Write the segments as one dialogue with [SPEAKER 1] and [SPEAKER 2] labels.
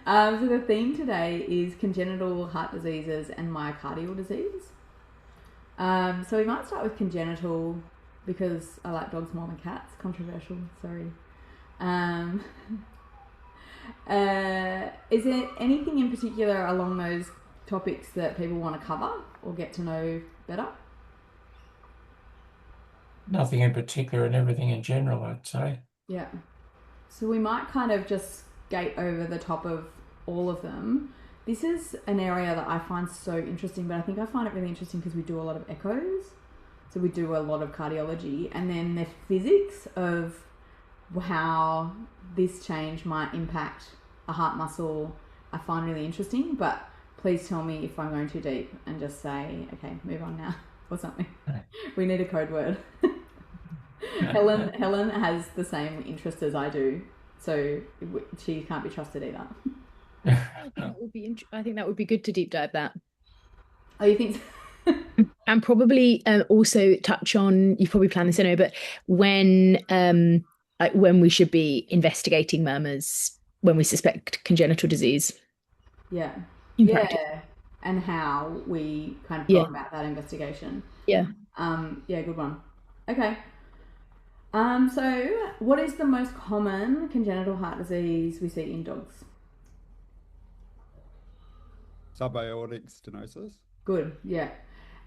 [SPEAKER 1] So the theme today is congenital heart diseases and myocardial disease. So we might start with congenital because I like dogs more than cats. Controversial, sorry. Um, is there anything in particular along those topics that people want to cover or get to know better?
[SPEAKER 2] Nothing in particular and everything in general, I'd say.
[SPEAKER 1] Yeah. So we might kind of just skate over the top of all of them. This is an area that I find so interesting, but I think I find it really interesting because we do a lot of echoes. So we do a lot of cardiology, and then the physics of how this change might impact a heart muscle I find really interesting, but please tell me if I'm going too deep and just say, okay, move on now or something. We need a code word. Helen has the same interest as I do, so she can't be trusted either.
[SPEAKER 3] I think that would be good to deep dive that.
[SPEAKER 1] Oh, you think so?
[SPEAKER 3] And probably also touch on, you've probably planned this anyway, but when we should be investigating murmurs when we suspect congenital disease
[SPEAKER 1] Yeah.
[SPEAKER 3] in practice.
[SPEAKER 1] Yeah. And how we kind of go
[SPEAKER 3] Yeah.
[SPEAKER 1] about that investigation.
[SPEAKER 3] Yeah.
[SPEAKER 1] Yeah, good one. Okay. So what is the most common congenital heart disease we see in dogs?
[SPEAKER 4] Subaortic stenosis.
[SPEAKER 1] Good, yeah.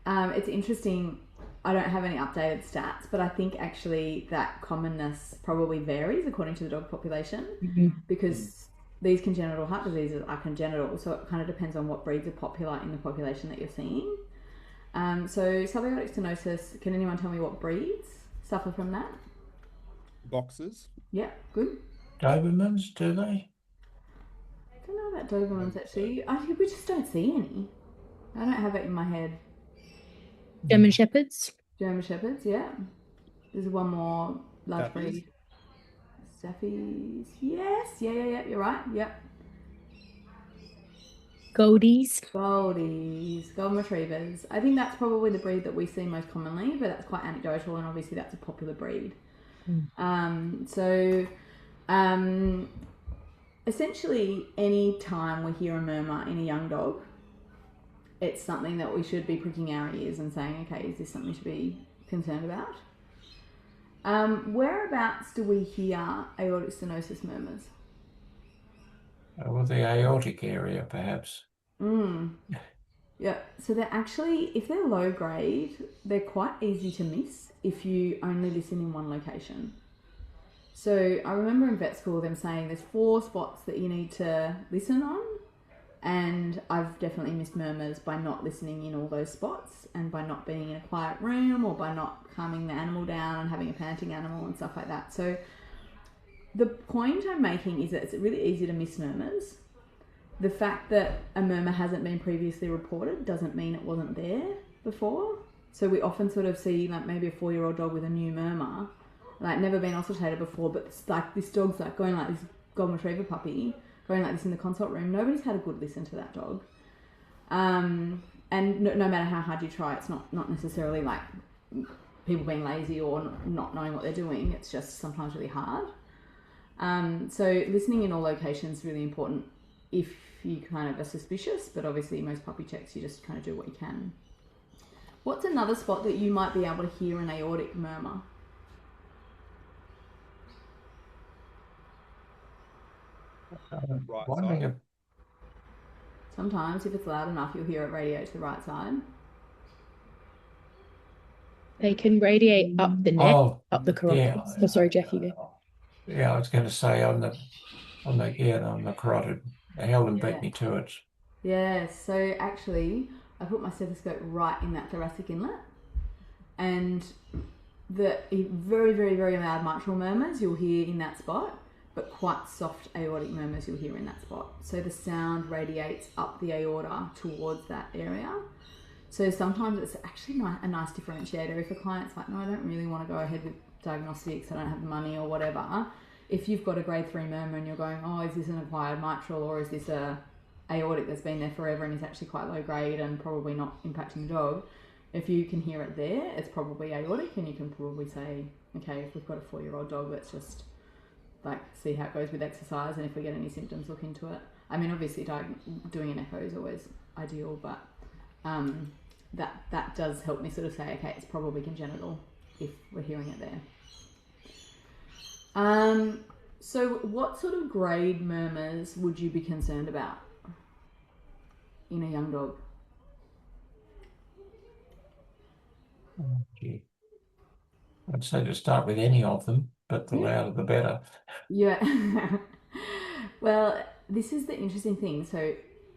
[SPEAKER 1] It's interesting. I don't have any updated stats, but I think actually that commonness probably varies according to the dog population because these congenital heart diseases are congenital, so it kind of depends on what breeds are popular in the population that you're seeing. So subaortic stenosis, can anyone tell me what breeds suffer from that?
[SPEAKER 4] Boxes.
[SPEAKER 1] Yeah, good.
[SPEAKER 2] Dobermans, do they?
[SPEAKER 1] I don't know about Dobermans actually. We just don't see any. I don't have it in my head.
[SPEAKER 3] German Shepherds.
[SPEAKER 1] German Shepherds, yeah. There's one more large
[SPEAKER 4] Staffies.
[SPEAKER 1] breed. Staffies, yes. Yeah, you're right, yep.
[SPEAKER 3] Goldies.
[SPEAKER 1] Goldies, golden retrievers. I think that's probably the breed that we see most commonly, but that's quite anecdotal and obviously that's a popular breed. Essentially, any time we hear a murmur in a young dog, it's something that we should be pricking our ears and saying, okay, is this something to be concerned about? Whereabouts do we hear aortic stenosis murmurs?
[SPEAKER 2] Well, the aortic area, perhaps.
[SPEAKER 1] Yeah, so they're actually, if they're low grade, they're quite easy to miss if you only listen in one location. So I remember in vet school them saying there's 4 spots that you need to listen on, and I've definitely missed murmurs by not listening in all those spots and by not being in a quiet room or by not calming the animal down and having a panting animal and stuff like that. So the point I'm making is that it's really easy to miss murmurs. The fact that a murmur hasn't been previously reported doesn't mean it wasn't there before. So we often sort of see like maybe a 4-year-old dog with a new murmur, like never been auscultated before, but it's like this dog's like going like this golden retriever puppy going like this in the consult room. Nobody's had a good listen to that dog. And no matter how hard you try, it's not necessarily like people being lazy or not knowing what they're doing. It's just sometimes really hard. So listening in all locations is really important if you kind of are suspicious, but obviously most puppy checks you just kind of do what you can. What's another spot that you might be able to hear an aortic murmur?
[SPEAKER 4] Right
[SPEAKER 2] Wondering
[SPEAKER 4] side.
[SPEAKER 1] Sometimes if it's loud enough you'll hear it radiate to the right side.
[SPEAKER 3] They can radiate up the neck, up the carotid.
[SPEAKER 2] yeah.
[SPEAKER 3] Oh, sorry, Jeff, you go.
[SPEAKER 2] Yeah, I was going to say on the carotid. Helen beat me to it.
[SPEAKER 1] Yeah, so actually I put my stethoscope right in that thoracic inlet, and the very, very, very loud mitral murmurs you'll hear in that spot, but quite soft aortic murmurs you'll hear in that spot. So the sound radiates up the aorta towards that area. So sometimes it's actually a nice differentiator. If a client's like, no, I don't really want to go ahead with diagnostics, I don't have the money or whatever. If you've got a grade 3 murmur and you're going, oh, is this an acquired mitral or is this a aortic that's been there forever and is actually quite low grade and probably not impacting the dog, if you can hear it there, it's probably aortic, and you can probably say, okay, if we've got a 4-year-old dog, let's just like see how it goes with exercise, and if we get any symptoms, look into it. I mean, obviously, doing an echo is always ideal, but that does help me sort of say, okay, it's probably congenital if we're hearing it there. So what sort of grade murmurs would you be concerned about in a young dog?
[SPEAKER 2] Okay. I'd say to start with any of them, but the louder the better.
[SPEAKER 1] Yeah. Well, this is the interesting thing. So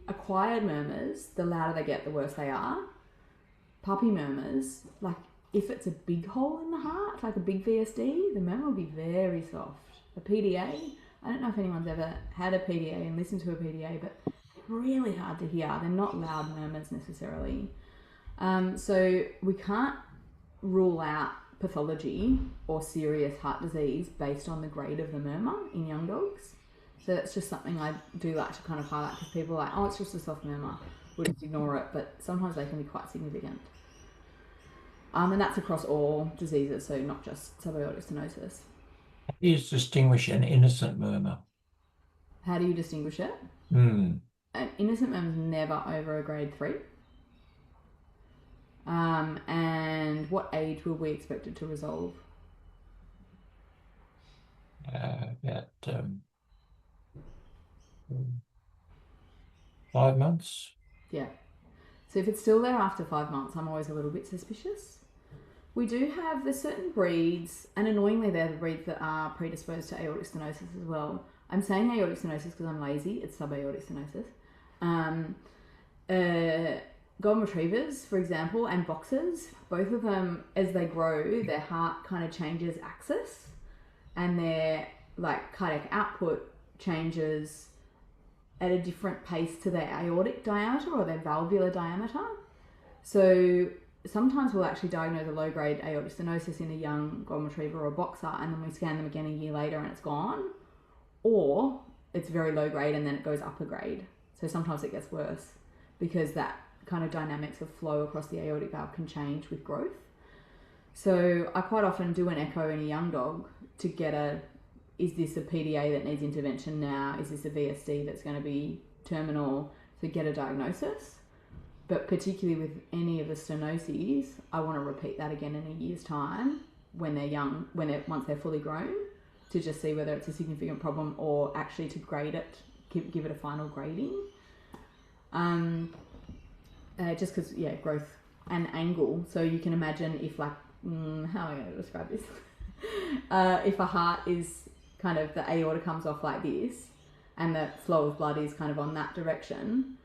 [SPEAKER 1] acquired murmurs, the louder they get, the worse they are. Puppy murmurs, like if it's a big hole in the heart, like a big VSD, the murmur will be very soft. A PDA, I don't know if anyone's ever had a PDA and listened to a PDA, but really hard to hear. They're not loud murmurs necessarily. So we can't rule out pathology or serious heart disease based on the grade of the murmur in young dogs. So that's just something I do like to kind of highlight, because people are like, oh, it's just a soft murmur, we'll just ignore it, but sometimes they can be quite significant. And that's across all diseases, so not just subaortic stenosis.
[SPEAKER 2] How do you distinguish an innocent murmur?
[SPEAKER 1] How do you distinguish it?
[SPEAKER 2] Hmm.
[SPEAKER 1] An innocent murmur is never over a grade 3. And what age will we expect it to resolve?
[SPEAKER 2] About 5 months.
[SPEAKER 1] Yeah. So if it's still there after 5 months, I'm always a little bit suspicious. We do have, there's certain breeds, and annoyingly they're the breeds that are predisposed to aortic stenosis as well. I'm saying aortic stenosis because I'm lazy, it's subaortic stenosis. Golden retrievers, for example, and boxers, both of them, as they grow, their heart kind of changes axis, and their like cardiac output changes at a different pace to their aortic diameter or their valvular diameter. So sometimes we'll actually diagnose a low-grade aortic stenosis in a young golden retriever or a boxer, and then we scan them again a year later and it's gone. Or it's very low-grade and then it goes up a grade. So sometimes it gets worse because that kind of dynamics of flow across the aortic valve can change with growth. So I quite often do an echo in a young dog to get is this a PDA that needs intervention now? Is this a VSD that's going to be terminal? To get a diagnosis. But particularly with any of the stenoses, I want to repeat that again in a year's time when they're young, once they're fully grown, to just see whether it's a significant problem or actually to grade it, give it a final grading. Just because, growth and angle. So you can imagine if how am I going to describe this? If a heart is kind of, the aorta comes off like this and the flow of blood is kind of on that direction,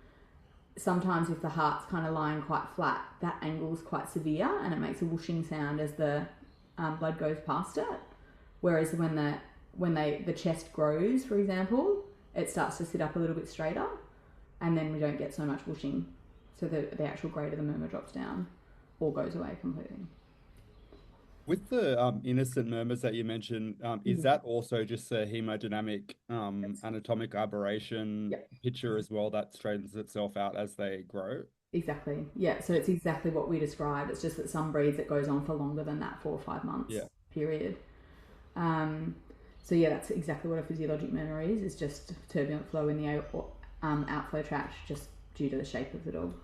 [SPEAKER 1] sometimes if the heart's kind of lying quite flat, that angle is quite severe and it makes a whooshing sound as the blood goes past it. Whereas when the chest grows, for example, it starts to sit up a little bit straighter, and then we don't get so much whooshing. So the actual grade of the murmur drops down or goes away completely.
[SPEAKER 4] With the innocent murmurs that you mentioned, is that also just a hemodynamic anatomic aberration picture as well that straightens itself out as they grow?
[SPEAKER 1] Exactly. Yeah. So it's exactly what we described. It's just that some breeds it goes on for longer than that 4 or 5 months period. So that's exactly what a physiologic murmur is. It's just turbulent flow in the outflow tract, just due to the shape of the dog.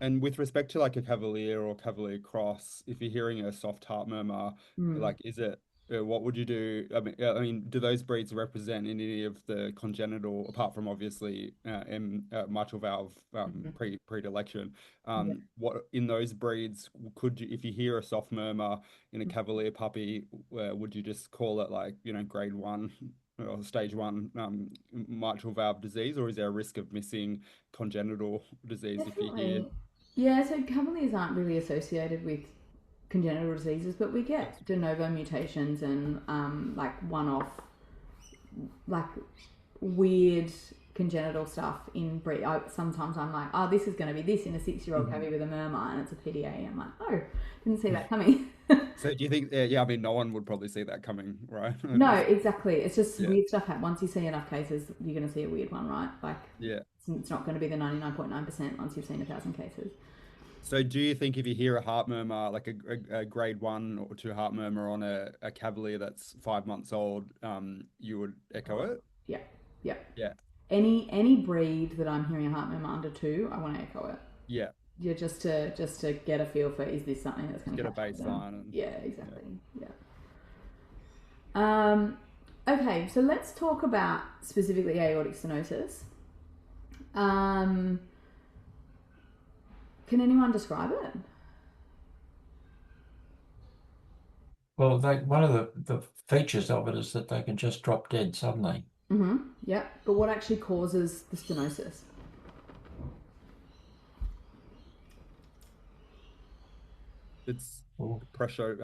[SPEAKER 4] And with respect to like a Cavalier or Cavalier Cross, if you're hearing a soft heart murmur, like is it, what would you do? I mean, do those breeds represent any of the congenital, apart from obviously mitral valve predilection? What in those breeds could you, if you hear a soft murmur in a Cavalier puppy, would you just call it like grade 1? Or stage 1 mitral valve disease, or is there a risk of missing congenital disease if you hear?
[SPEAKER 1] Yeah, so Cavaliers aren't really associated with congenital diseases, but we get de novo mutations and like one-off, like weird congenital stuff in breed. Sometimes I'm like, oh, this is going to be this in a 6-year-old cavy with a murmur, and it's a PDA. I'm like, oh, didn't see that coming.
[SPEAKER 4] So do you think, I mean, no one would probably see that coming, right?
[SPEAKER 1] No, exactly. It's just weird stuff. Once you see enough cases, you're going to see a weird one, right? Like, it's not going to be the 99.9% once you've seen 1,000 cases.
[SPEAKER 4] So do you think if you hear a heart murmur, like a grade 1 or 2 heart murmur on a Cavalier that's 5 months old, you would echo it?
[SPEAKER 1] Yeah.
[SPEAKER 4] Yeah.
[SPEAKER 1] Any breed that I'm hearing a heart murmur under 2, I want to echo it.
[SPEAKER 4] Yeah.
[SPEAKER 1] Yeah, just to get a feel for, is this something that's going to
[SPEAKER 4] Get a baseline and
[SPEAKER 1] yeah, exactly. Yeah. Okay, so let's talk about specifically aortic stenosis. Can anyone describe it?
[SPEAKER 2] Well, one of the features of it is that they can just drop dead suddenly.
[SPEAKER 1] Yeah, but what actually causes the stenosis?
[SPEAKER 4] it's pressure,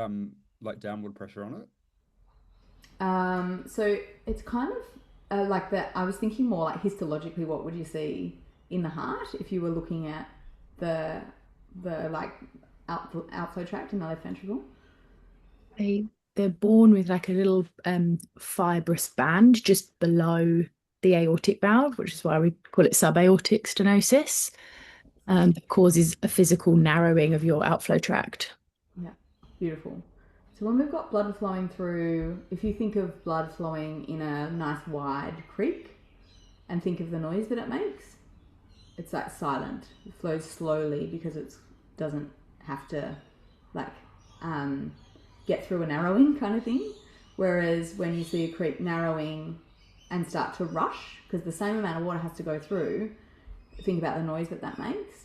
[SPEAKER 4] like downward pressure on it.
[SPEAKER 1] So it's kind of like that. I was thinking more like histologically, what would you see in the heart if you were looking at the like outflow tract in the left ventricle?
[SPEAKER 3] They're born with like a little fibrous band just below the aortic valve, which is why we call it subaortic stenosis. That causes a physical narrowing of your outflow tract.
[SPEAKER 1] Yeah, beautiful. So when we've got blood flowing through, if you think of blood flowing in a nice wide creek and think of the noise that it makes, it's like silent. It flows slowly because it doesn't have to like get through a narrowing kind of thing. Whereas when you see a creek narrowing and start to rush, because the same amount of water has to go through, think about the noise that makes.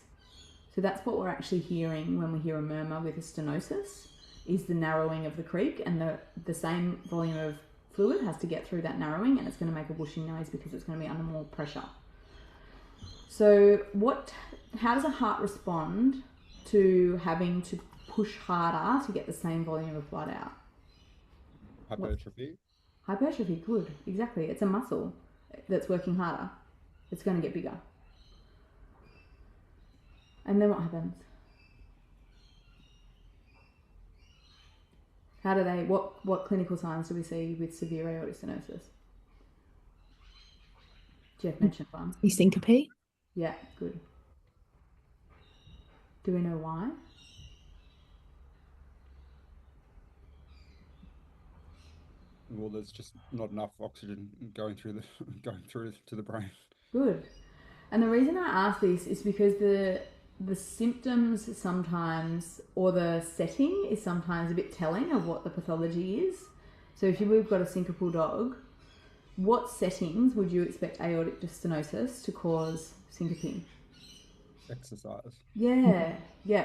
[SPEAKER 1] So that's what we're actually hearing when we hear a murmur with a stenosis, is the narrowing of the creek, and the same volume of fluid has to get through that narrowing, and it's going to make a whooshing noise because it's going to be under more pressure. So how does a heart respond to having to push harder to get the same volume of blood out?
[SPEAKER 4] Hypertrophy.
[SPEAKER 1] Hypertrophy, good, exactly. It's a muscle that's working harder. It's going to get bigger. And then what happens? What clinical signs do we see with severe aortic stenosis? Jeff mentioned one.
[SPEAKER 3] Syncope.
[SPEAKER 1] Yeah, good. Do we know why?
[SPEAKER 4] Well, there's just not enough oxygen going through to the brain.
[SPEAKER 1] Good. And the reason I ask this is because the symptoms sometimes, or the setting is sometimes a bit telling of what the pathology is. So if we've got a syncopal dog, what settings would you expect aortic stenosis to cause syncope?
[SPEAKER 4] Exercise.
[SPEAKER 1] Yeah.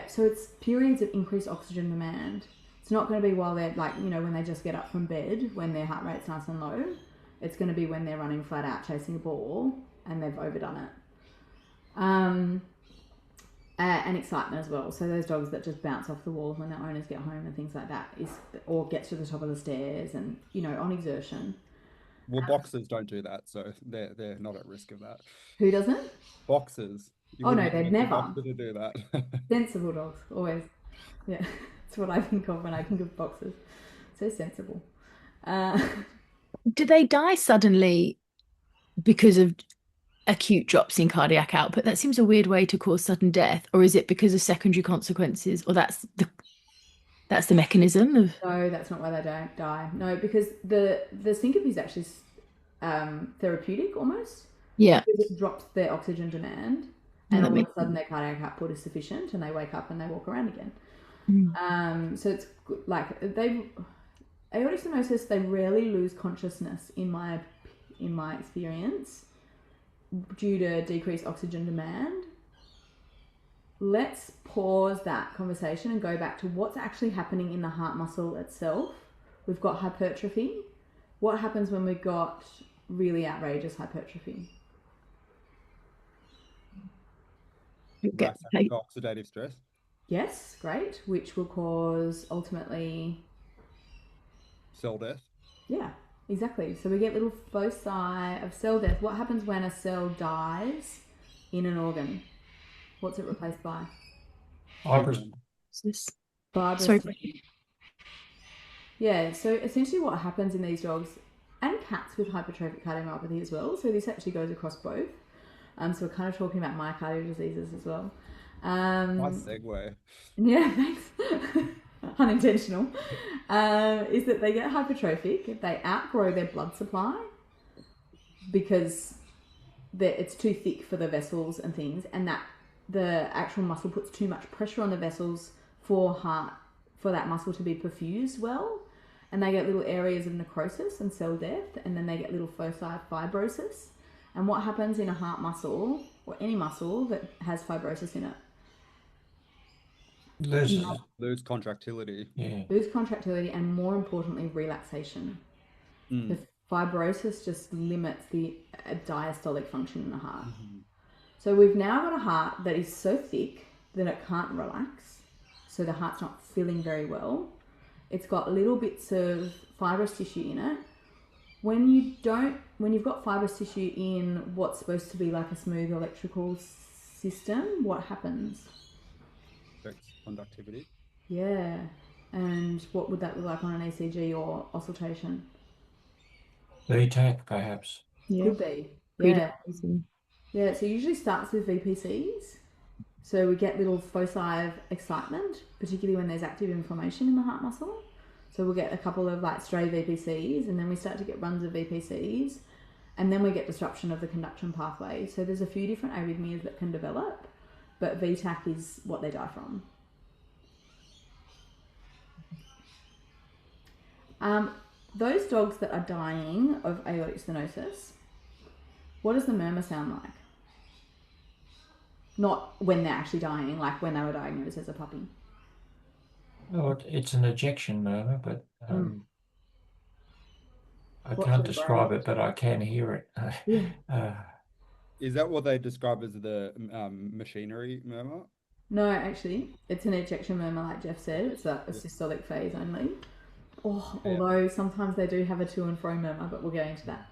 [SPEAKER 1] So it's periods of increased oxygen demand. It's not going to be while they're like, when they just get up from bed, when their heart rate's nice and low. It's going to be when they're running flat out chasing a ball and they've overdone it. And excitement as well. So those dogs that just bounce off the wall when their owners get home and things like that, or get to the top of the stairs and, on exertion.
[SPEAKER 4] Well, boxers don't do that, so they're not at risk of that.
[SPEAKER 1] Who doesn't?
[SPEAKER 4] Boxers.
[SPEAKER 1] Oh no, they'd never.
[SPEAKER 4] Boxer to do that.
[SPEAKER 1] Sensible dogs, always. Yeah, that's what I think of when I think of boxers. So sensible.
[SPEAKER 3] Do they die suddenly because of acute drops in cardiac output? That seems a weird way to cause sudden death. Or is it because of secondary consequences? Or that's the mechanism of...
[SPEAKER 1] No, that's not why they don't die. No, because the syncope is actually therapeutic almost.
[SPEAKER 3] Yeah.
[SPEAKER 1] Because it drops their oxygen demand, and all of a sudden their cardiac output is sufficient, and they wake up and they walk around again. So it's like aortic stenosis, they rarely lose consciousness in my experience due to decreased oxygen demand. Let's pause that conversation and go back to what's actually happening in the heart muscle itself. We've got hypertrophy. What happens when we've got really outrageous hypertrophy?
[SPEAKER 4] Oxidative stress.
[SPEAKER 1] Yes, great. Which will cause ultimately
[SPEAKER 4] cell death.
[SPEAKER 1] Yeah, exactly. So we get little foci of cell death. What happens when a cell dies in an organ? What's it replaced by?
[SPEAKER 2] Fibrous.
[SPEAKER 3] Sorry.
[SPEAKER 1] Yeah, so essentially what happens in these dogs and cats with hypertrophic cardiomyopathy as well, so this actually goes across both. So we're kind of talking about myocardial diseases as well.
[SPEAKER 4] Nice segue.
[SPEAKER 1] Yeah, thanks. Unintentional. Is that they get hypertrophic, they outgrow their blood supply because it's too thick for the vessels and things, and that the actual muscle puts too much pressure on the vessels for that muscle to be perfused well, and they get little areas of necrosis and cell death, and then they get little foci of fibrosis. And what happens in a heart muscle or any muscle that has fibrosis in it?
[SPEAKER 4] Lose contractility.
[SPEAKER 2] Yeah.
[SPEAKER 1] Lose contractility, and more importantly, relaxation. The fibrosis just limits the diastolic function in the heart. So we've now got a heart that is so thick that it can't relax, so the heart's not filling very well. It's got little bits of fibrous tissue in it. When you've got fibrous tissue in what's supposed to be like a smooth electrical system, what happens?
[SPEAKER 4] Affects conductivity.
[SPEAKER 1] Yeah. And what would that look like on an ECG or auscultation?
[SPEAKER 2] VTAC, perhaps.
[SPEAKER 3] Yeah.
[SPEAKER 1] Could be. Yeah. Yeah, so it usually starts with VPCs. So we get little foci of excitement, particularly when there's active inflammation in the heart muscle. So we'll get a couple of like stray VPCs, and then we start to get runs of VPCs, and then we get disruption of the conduction pathway. So there's a few different arrhythmias that can develop, but VTAC is what they die from. Those dogs that are dying of aortic stenosis, what does the murmur sound like? Not when they're actually dying, like when they were diagnosed as a puppy.
[SPEAKER 2] Oh, it's an ejection murmur, but I
[SPEAKER 1] What
[SPEAKER 2] can't
[SPEAKER 1] sort of
[SPEAKER 2] describe
[SPEAKER 1] brain?
[SPEAKER 2] it, but I can hear it.
[SPEAKER 4] Is that what they describe as the machinery murmur?
[SPEAKER 1] No, actually, it's an ejection murmur, like Jeff said. It's a systolic phase only. Although sometimes they do have a to and fro murmur, but we'll get into that.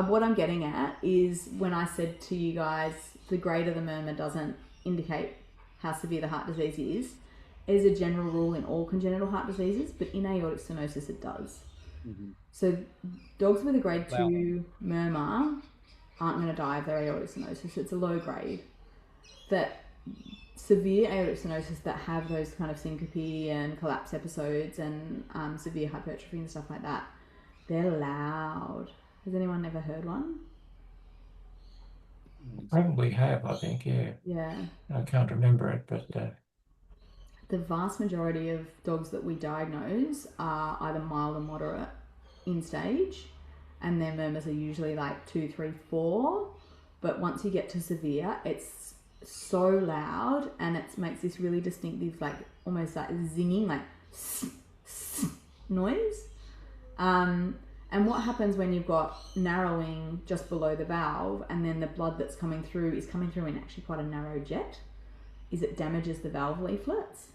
[SPEAKER 1] What I'm getting at is when I said to you guys, the greater the murmur doesn't indicate how severe the heart disease is a general rule in all congenital heart diseases, but in aortic stenosis it does. So dogs with a grade 2 murmur aren't going to die of their aortic stenosis. It's a low grade. That severe aortic stenosis that have those kind of syncope and collapse episodes and severe hypertrophy and stuff like that, they're loud. Has anyone ever heard one?
[SPEAKER 2] Probably have, I think, yeah.
[SPEAKER 1] Yeah.
[SPEAKER 2] I can't remember it, but
[SPEAKER 1] the vast majority of dogs that we diagnose are either mild or moderate in stage, and their murmurs are usually like 2, 3, 4. But once you get to severe, it's so loud, and it makes this really distinctive, like almost like zinging, like noise. And what happens when you've got narrowing just below the valve, and then the blood that's coming through is coming through in actually quite a narrow jet, is it damages the valve leaflets.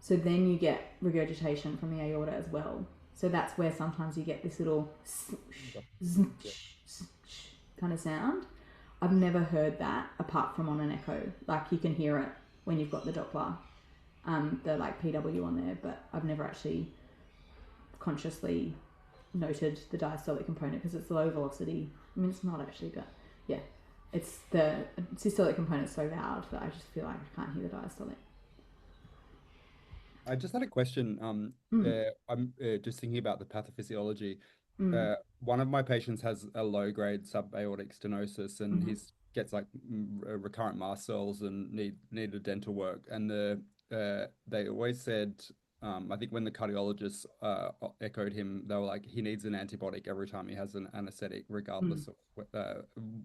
[SPEAKER 1] So then you get regurgitation from the aorta as well. So that's where sometimes you get this little kind of sound. I've never heard that apart from on an echo. Like you can hear it when you've got the Doppler, the like PW on there, but I've never actually consciously noted the diastolic component because it's low velocity. I mean, it's not actually, but yeah, it's the systolic component so loud that I just feel like I can't hear the diastolic.
[SPEAKER 4] I just had a question. I'm just thinking about the pathophysiology. One of my patients has a low-grade subaortic stenosis, and he gets like recurrent mast cells and needed dental work. And they always said, I think when the cardiologists echoed him, they were like, he needs an antibiotic every time he has an anesthetic, regardless of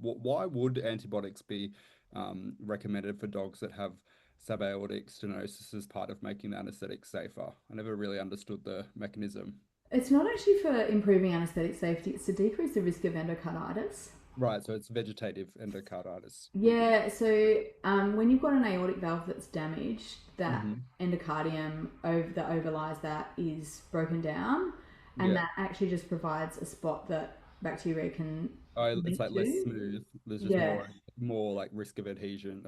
[SPEAKER 4] why would antibiotics be recommended for dogs that have subaortic stenosis as part of making the anesthetic safer? I never really understood the mechanism.
[SPEAKER 1] It's not actually for improving anesthetic safety, it's to decrease the risk of endocarditis.
[SPEAKER 4] Right, so it's vegetative endocarditis.
[SPEAKER 1] Yeah, so when you've got an aortic valve that's damaged, that endocardium that overlies that is broken down, and that actually just provides a spot that bacteria can
[SPEAKER 4] it's like less smooth. There's just more like risk of adhesion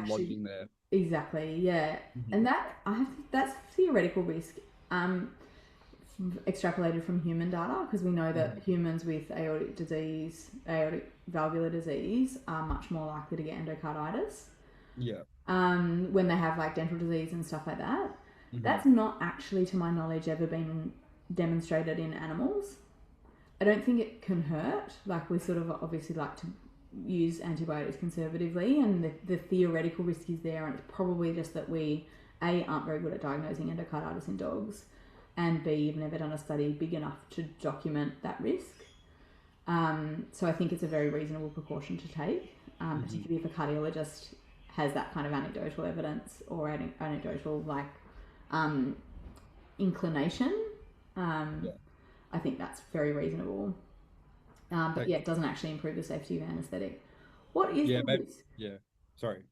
[SPEAKER 4] lodging there.
[SPEAKER 1] Exactly, yeah. And that's theoretical risk extrapolated from human data, because we know that humans with aortic valvular disease are much more likely to get endocarditis.
[SPEAKER 4] Yeah.
[SPEAKER 1] When they have like dental disease and stuff like that. That's not actually, to my knowledge, ever been demonstrated in animals. I don't think it can hurt. Like, we sort of obviously like to use antibiotics conservatively, and the theoretical risk is there, and it's probably just that we, A, aren't very good at diagnosing endocarditis in dogs, and B, you've never done a study big enough to document that risk. So I think it's a very reasonable precaution to take, particularly if a cardiologist has that kind of anecdotal evidence or anecdotal inclination. I think that's very reasonable. But yeah, it doesn't actually improve the safety of anaesthetic. What is the risk?
[SPEAKER 4] Yeah, sorry.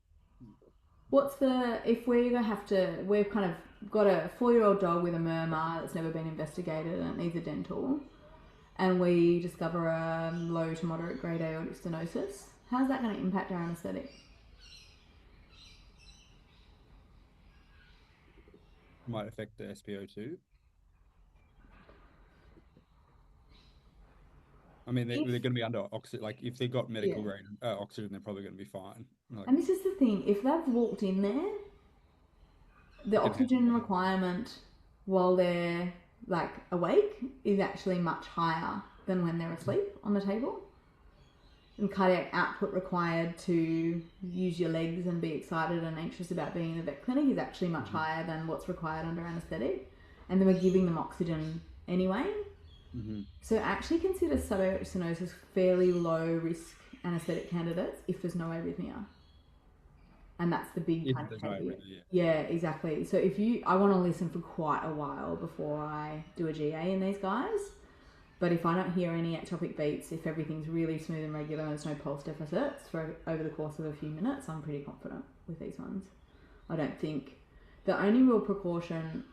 [SPEAKER 1] What's the, if we've kind of got a 4-year-old dog with a murmur that's never been investigated and it needs a dental, and we discover a low to moderate grade aortic stenosis, how's that going to impact our anaesthetic?
[SPEAKER 4] Might affect the SpO2. I mean, they're going to be under oxygen. Like, if they got medical grade oxygen, they're probably going to be fine. Like,
[SPEAKER 1] and this is the thing: if they've walked in there, the oxygen requirement while they're like awake is actually much higher than when they're asleep on the table. And cardiac output required to use your legs and be excited and anxious about being in the vet clinic is actually much higher than what's required under anaesthetic. And then we're giving them oxygen anyway. So actually consider subaortic stenosis fairly low risk anaesthetic candidates if there's no arrhythmia. And that's the big kind of caveat. Yeah, exactly. So I want to listen for quite a while before I do a GA in these guys. But if I don't hear any ectopic beats, if everything's really smooth and regular and there's no pulse deficits for over the course of a few minutes, I'm pretty confident with these ones. I don't think the only real precaution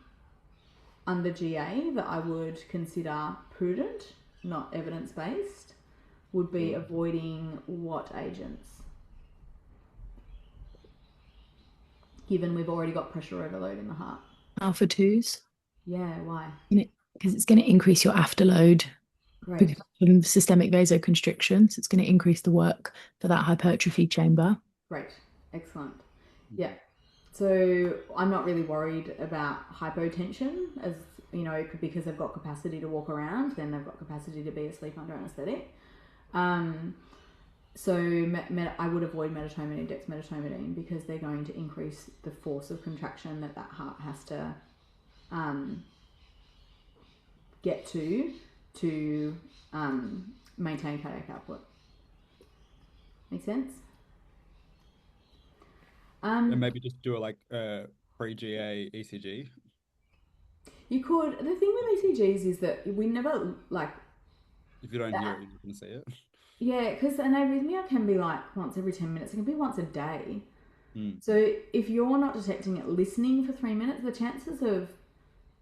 [SPEAKER 1] under GA that I would consider prudent, not evidence-based, would be avoiding what agents? Given we've already got pressure overload in the heart.
[SPEAKER 3] Alpha 2s.
[SPEAKER 1] Yeah, why?
[SPEAKER 3] Because it's going to increase your afterload.
[SPEAKER 1] Right.
[SPEAKER 3] From systemic vasoconstriction, so it's going to increase the work for that hypertrophy chamber.
[SPEAKER 1] Great. Excellent. Yeah. So I'm not really worried about hypotension, as you know, because they've got capacity to walk around, then they've got capacity to be asleep under anaesthetic. So I would avoid metatomidine, dexmedetomidine, because they're going to increase the force of contraction that heart has to get to maintain cardiac output. Make sense?
[SPEAKER 4] And maybe just do a pre-GA ECG.
[SPEAKER 1] You could. The thing with ECGs is that we never
[SPEAKER 4] if you don't hear it, you're not going to see it.
[SPEAKER 1] Yeah, because an arrhythmia can be like once every 10 minutes. It can be once a day. So if you're not detecting it listening for 3 minutes, the chances of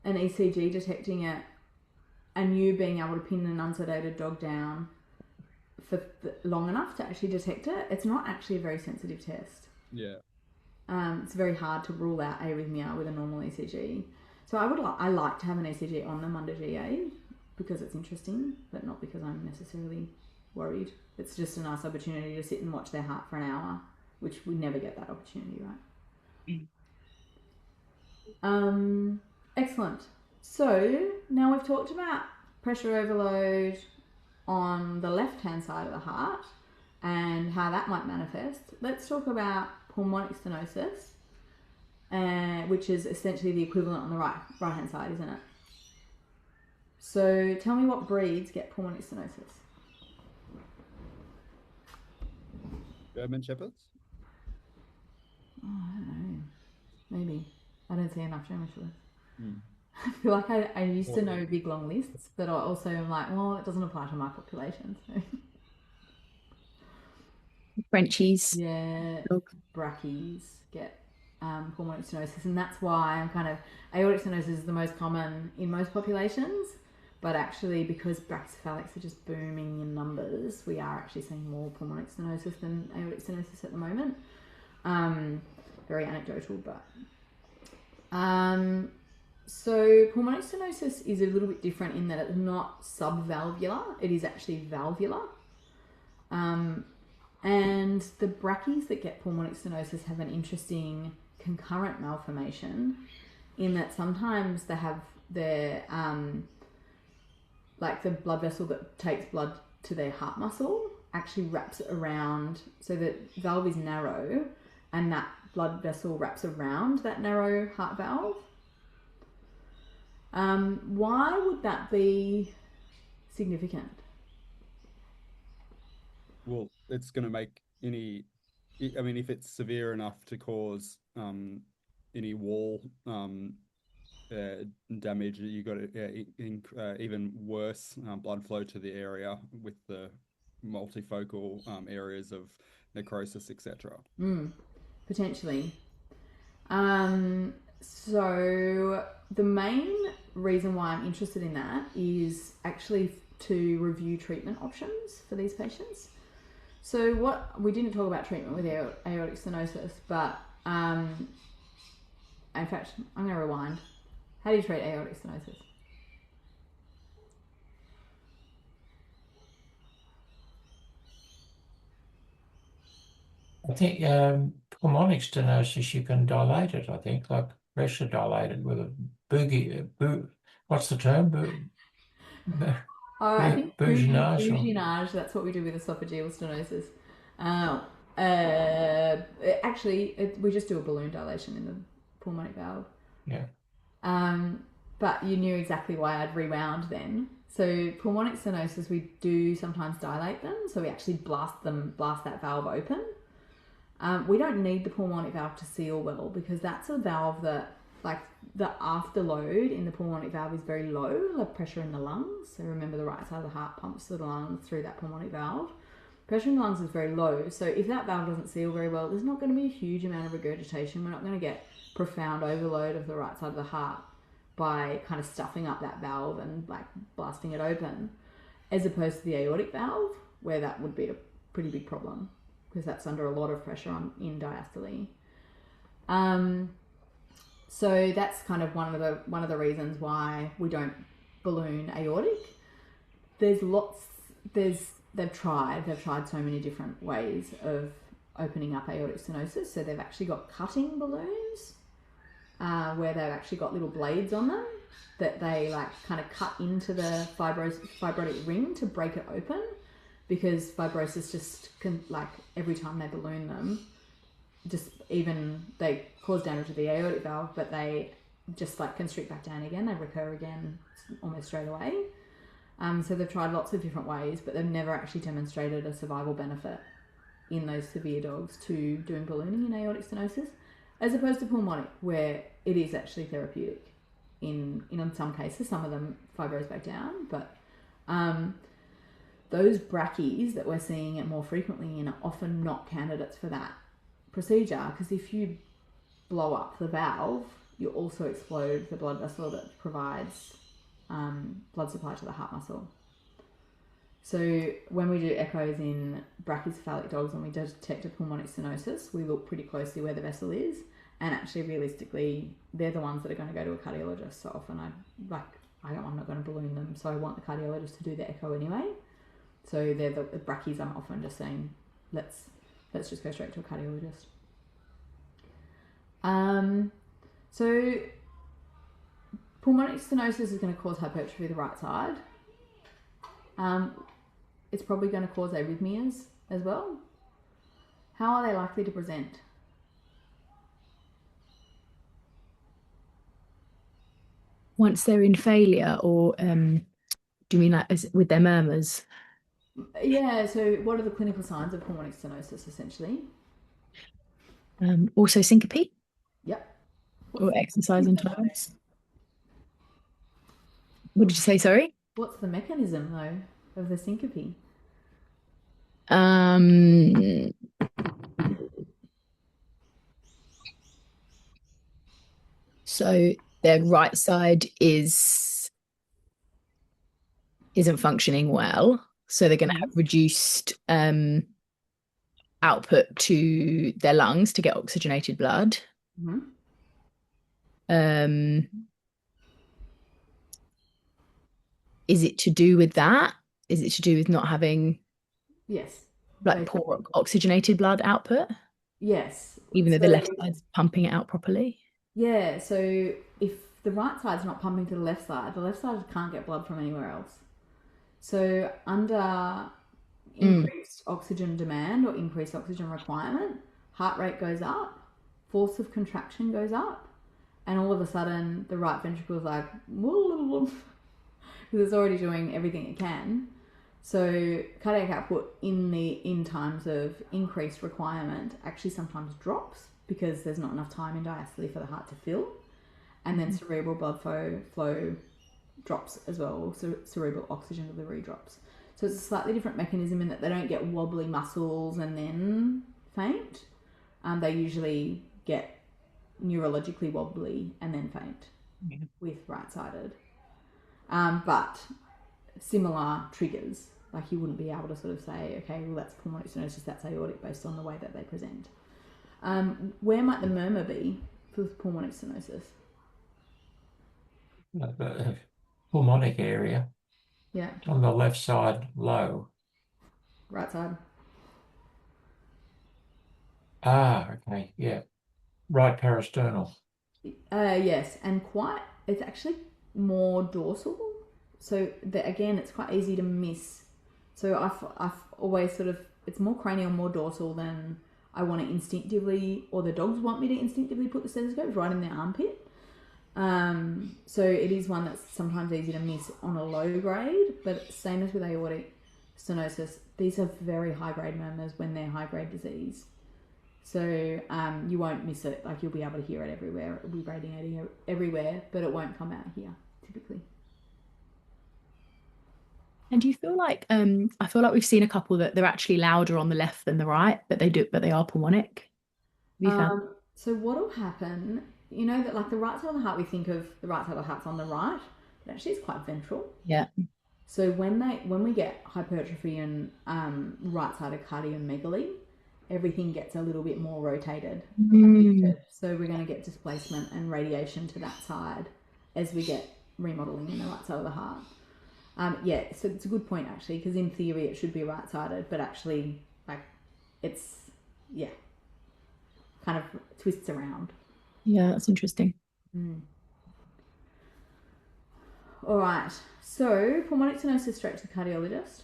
[SPEAKER 1] an ECG detecting it and you being able to pin an unsedated dog down for long enough to actually detect it, it's not actually a very sensitive test.
[SPEAKER 4] Yeah.
[SPEAKER 1] It's very hard to rule out arrhythmia with a normal ECG. So I like to have an ECG on them under GA because it's interesting, but not because I'm necessarily worried. It's just a nice opportunity to sit and watch their heart for an hour, which we never get that opportunity, right? Excellent. So now we've talked about pressure overload on the left-hand side of the heart and how that might manifest. Let's talk about pulmonic stenosis, which is essentially the equivalent on the right-hand side, isn't it? So tell me what breeds get pulmonic stenosis.
[SPEAKER 4] German Shepherds?
[SPEAKER 1] Oh, I don't know. Maybe. I don't see enough German Shepherds. I feel like I used to know big long lists, but I also am like, well, it doesn't apply to my population. So.
[SPEAKER 3] Frenchies.
[SPEAKER 1] Yeah, brackies get pulmonic stenosis, and that's why aortic stenosis is the most common in most populations, but actually because brachycephalics are just booming in numbers, we are actually seeing more pulmonic stenosis than aortic stenosis at the moment. Very anecdotal, but... So pulmonic stenosis is a little bit different in that it's not subvalvular, it is actually valvular. And the brackies that get pulmonic stenosis have an interesting concurrent malformation in that sometimes they have their like the blood vessel that takes blood to their heart muscle actually wraps around, so the valve is narrow and that blood vessel wraps around that narrow heart valve. Why would that be significant?
[SPEAKER 4] Well, it's going to make any, I mean, if it's severe enough to cause any wall damage, you got even worse blood flow to the area with the multifocal areas of necrosis, etc.
[SPEAKER 1] Potentially. So the main reason why I'm interested in that is actually to review treatment options for these patients. So what we didn't talk about treatment with aortic stenosis, but in fact, I'm going to rewind. How do you treat aortic stenosis?
[SPEAKER 2] I think pulmonic stenosis, you can dilate it, I think, like pressure dilate it with a what's the term?
[SPEAKER 1] I think
[SPEAKER 2] Bouginage or
[SPEAKER 1] bouginage, that's what we do with esophageal stenosis. We just do a balloon dilation in the pulmonic valve.
[SPEAKER 2] yeah.
[SPEAKER 1] But you knew exactly why I'd rewound then. So pulmonic stenosis, we do sometimes dilate them. So we actually blast that valve open. We don't need the pulmonic valve to seal well because that's a valve that, like, the afterload in the pulmonic valve is very low, the pressure in the lungs. So remember, the right side of the heart pumps the lungs through that pulmonic valve. Pressure in the lungs is very low. So if that valve doesn't seal very well, there's not going to be a huge amount of regurgitation. We're not going to get profound overload of the right side of the heart by kind of stuffing up that valve and like blasting it open, as opposed to the aortic valve, where that would be a pretty big problem because that's under a lot of pressure in diastole. So that's kind of one of the reasons why we don't balloon aortic. They've tried so many different ways of opening up aortic stenosis. So they've actually got cutting balloons, where they've actually got little blades on them that they like kind of cut into the fibrotic ring to break it open, because fibrosis just can, like, every time they balloon them, they cause damage to the aortic valve, but they just like constrict back down again. They recur again almost straight away. So they've tried lots of different ways, but they've never actually demonstrated a survival benefit in those severe dogs to doing ballooning in aortic stenosis, as opposed to pulmonic, where it is actually therapeutic. In some cases, some of them fibrose back down, but those brachys that we're seeing it more frequently in are often not candidates for that procedure, because if you blow up the valve, you also explode the blood vessel that provides blood supply to the heart muscle. So when we do echoes in brachycephalic dogs and we detect a pulmonic stenosis, we look pretty closely where the vessel is, and actually realistically they're the ones that are going to go to a cardiologist. So often I'm not going to balloon them, so I want the cardiologist to do the echo anyway. So they're the brachys. I'm often just saying, let's just go straight to a cardiologist. So pulmonic stenosis is going to cause hypertrophy of the right side. It's probably going to cause arrhythmias as well. How are they likely to present?
[SPEAKER 3] Once they're in failure, or do you mean like with their murmurs?
[SPEAKER 1] Yeah, so what are the clinical signs of pulmonic stenosis essentially?
[SPEAKER 3] Also syncope?
[SPEAKER 1] Yep.
[SPEAKER 3] Or exercise intolerance? What did you say, sorry?
[SPEAKER 1] What's the mechanism though of the syncope?
[SPEAKER 3] So their right side isn't functioning well, so they're going to have reduced output to their lungs to get oxygenated blood. Is it to do with that? Is it to do with not having poor oxygenated blood output?
[SPEAKER 1] Yes.
[SPEAKER 3] Even though the left side's pumping it out properly?
[SPEAKER 1] Yeah, so if the right side's not pumping to the left side can't get blood from anywhere else. So under increased oxygen demand or increased oxygen requirement, heart rate goes up, force of contraction goes up, and all of a sudden the right ventricle is like, because it's already doing everything it can. So cardiac output in times of increased requirement actually sometimes drops because there's not enough time in diastole for the heart to fill, and then cerebral blood flow drops as well. So cerebral oxygen delivery drops. So it's a slightly different mechanism in that they don't get wobbly muscles and then faint. They usually get neurologically wobbly and then faint with right-sided. But similar triggers, like you wouldn't be able to sort of say, okay, well that's pulmonary stenosis, that's aortic, based on the way that they present. Where might the murmur be for pulmonary stenosis?
[SPEAKER 2] The pulmonic area.
[SPEAKER 1] Yeah.
[SPEAKER 2] On the left side, low.
[SPEAKER 1] Right side.
[SPEAKER 2] Okay, yeah. Right parasternal.
[SPEAKER 1] Yes, and it's actually more dorsal. So again, it's quite easy to miss. So I've always sort of, it's more cranial, more dorsal than I want to instinctively, or the dogs want me to instinctively put the stethoscope right in their armpit. So it is one that's sometimes easy to miss on a low grade, but same as with aortic stenosis, these are very high grade murmurs when they're high grade disease. So you won't miss it, like you'll be able to hear it everywhere. It'll be radiating everywhere, but it won't come out here typically.
[SPEAKER 3] And do you feel like I feel like we've seen a couple that they're actually louder on the left than the right, but they are pulmonic? Have you found?
[SPEAKER 1] So what will happen, you know, that like the right side of the heart, we think of the right side of the heart's on the right, but actually it's quite ventral.
[SPEAKER 3] Yeah.
[SPEAKER 1] So when we get hypertrophy and right-sided cardiomegaly, everything gets a little bit more rotated. So we're going to get displacement and radiation to that side as we get remodeling in the right side of the heart. So it's a good point actually, because in theory it should be right-sided, but actually like it's, kind of twists around.
[SPEAKER 3] Yeah, that's interesting.
[SPEAKER 1] All right, so pulmonic stenosis straight to the cardiologist.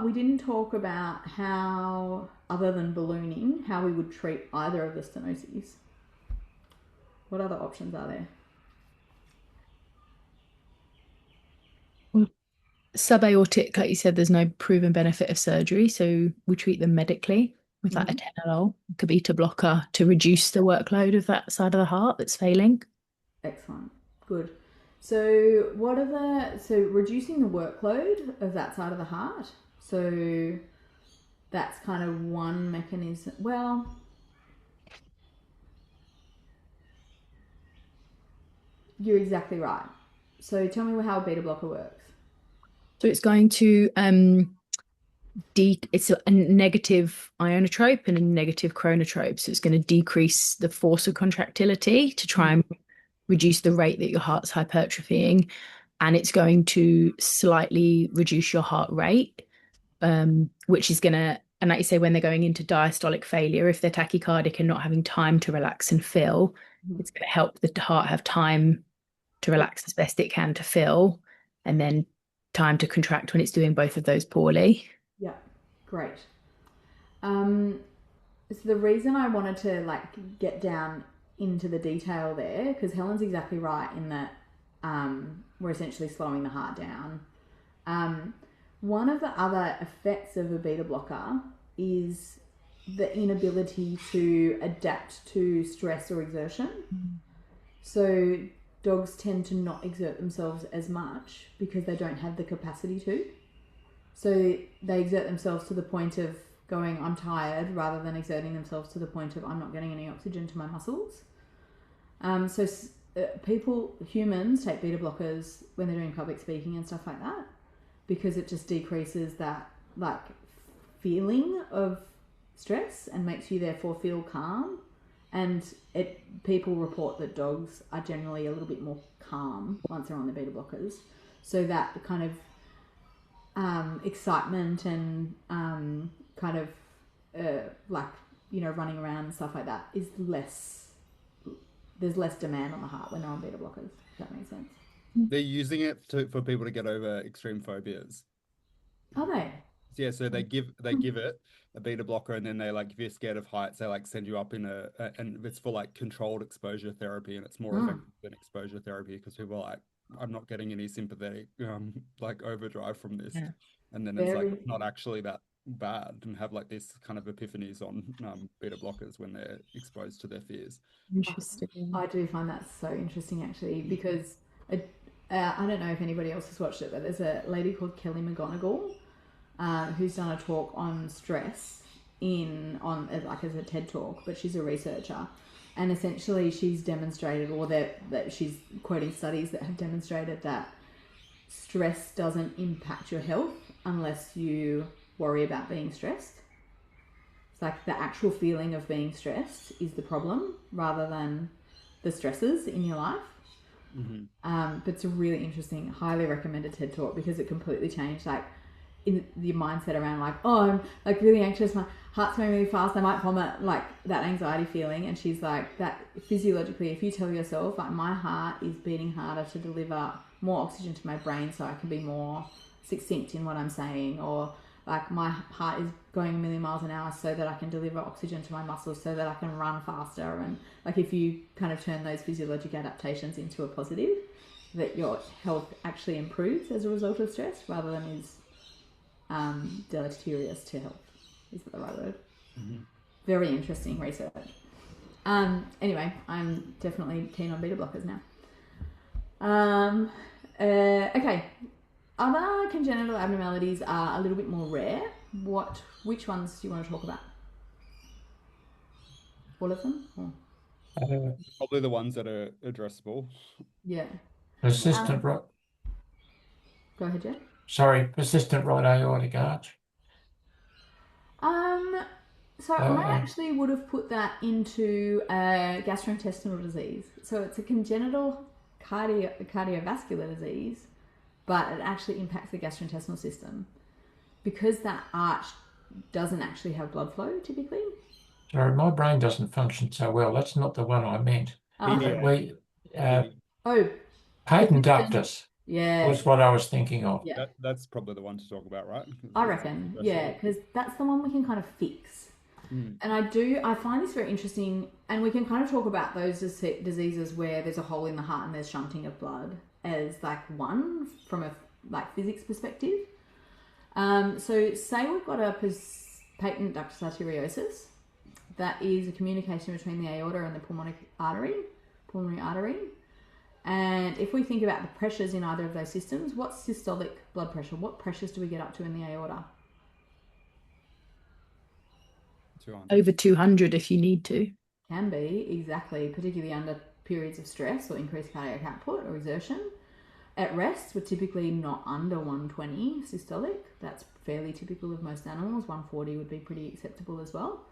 [SPEAKER 1] We didn't talk about how, other than ballooning, how we would treat either of the stenoses. What other options are there?
[SPEAKER 3] Well, subaortic, like you said, there's no proven benefit of surgery, so we treat them medically with like atenolol, a beta blocker, to reduce the workload of that side of the heart that's failing.
[SPEAKER 1] Excellent, good. So reducing the workload of that side of the heart. So that's kind of one mechanism. Well, you're exactly right. So tell me how a beta blocker works.
[SPEAKER 3] So it's going to it's a negative ionotrope and a negative chronotrope. So it's going to decrease the force of contractility to try and reduce the rate that your heart's hypertrophying, and it's going to slightly reduce your heart rate, which is going to, and like you say, when they're going into diastolic failure, if they're tachycardic and not having time to relax and fill, it's going to help the heart have time to relax as best it can to fill, and then time to contract when it's doing both of those poorly.
[SPEAKER 1] Yeah, great. So the reason I wanted to get down into the detail there, because Helen's exactly right in that we're essentially slowing the heart down. One of the other effects of a beta blocker is the inability to adapt to stress or exertion. So dogs tend to not exert themselves as much because they don't have the capacity to. So they exert themselves to the point of going, I'm tired, rather than exerting themselves to the point of, I'm not getting any oxygen to my muscles. Humans take beta blockers when they're doing public speaking and stuff like that, because it just decreases that feeling of stress and makes you therefore feel calm. And people report that dogs are generally a little bit more calm once they're on the beta blockers. So that kind of excitement and running around and stuff like that is less there's less demand on the heart when they're on beta blockers. If that makes sense.
[SPEAKER 4] They're using it for people to get over extreme phobias.
[SPEAKER 1] Are they?
[SPEAKER 4] Yeah, so they give it a beta blocker, and then they like, if you're scared of heights, they like send you up in and it's for like controlled exposure therapy, and it's more effective than exposure therapy because people are like, I'm not getting any sympathetic like overdrive from this, and then it's like not actually that bad, and have like this kind of epiphanies on beta blockers when they're exposed to their fears.
[SPEAKER 3] Interesting.
[SPEAKER 1] I do find that so interesting actually, because I don't know if anybody else has watched it, but there's a lady called Kelly McGonigal who's done a talk on stress as a TED talk, but she's a researcher, and essentially she's demonstrated, or that she's quoting studies that have demonstrated that stress doesn't impact your health unless you worry about being stressed. It's like the actual feeling of being stressed is the problem rather than the stresses in your life. But it's a really interesting, highly recommended TED talk because it completely changed like in your mindset around like, oh, I'm like really anxious, my heart's going really fast, I might vomit, like that anxiety feeling. And she's like, that physiologically, if you tell yourself like my heart is beating harder to deliver more oxygen to my brain so I can be more succinct in what I'm saying, or like my heart is going a million miles an hour so that I can deliver oxygen to my muscles so that I can run faster. And like if you kind of turn those physiologic adaptations into a positive, that your health actually improves as a result of stress rather than is deleterious to health, is the right word. Very interesting research. Anyway, I'm definitely keen on beta blockers now. Okay. Other congenital abnormalities are a little bit more rare. Which ones do you want to talk about? All of them? Or?
[SPEAKER 4] Probably the ones that are addressable.
[SPEAKER 1] Yeah.
[SPEAKER 2] Persistent right.
[SPEAKER 1] Go ahead, Jay.
[SPEAKER 2] Sorry, persistent right aortic arch.
[SPEAKER 1] So I actually would have put that into a gastrointestinal disease. So it's a congenital cardiovascular disease, but it actually impacts the gastrointestinal system because that arch doesn't actually have blood flow typically.
[SPEAKER 2] Sorry, my brain doesn't function so well. That's not the one I meant. Patent ductus.
[SPEAKER 1] Yeah,
[SPEAKER 2] was what I was thinking of.
[SPEAKER 1] Yeah.
[SPEAKER 4] That's probably the one to talk about, right?
[SPEAKER 1] I reckon, yeah, because that's the one we can kind of fix. And I find this very interesting, and we can kind of talk about those diseases where there's a hole in the heart and there's shunting of blood as like one from a like physics perspective. So say we've got a patent ductus arteriosus, that is a communication between the aorta and the pulmonary artery. And if we think about the pressures in either of those systems, what's systolic blood pressure? What pressures do we get up to in the aorta?
[SPEAKER 4] 200.
[SPEAKER 3] Over 200 if you need to.
[SPEAKER 1] Can be, exactly, particularly under periods of stress or increased cardiac output or exertion. At rest, we're typically not under 120 systolic. That's fairly typical of most animals. 140 would be pretty acceptable as well.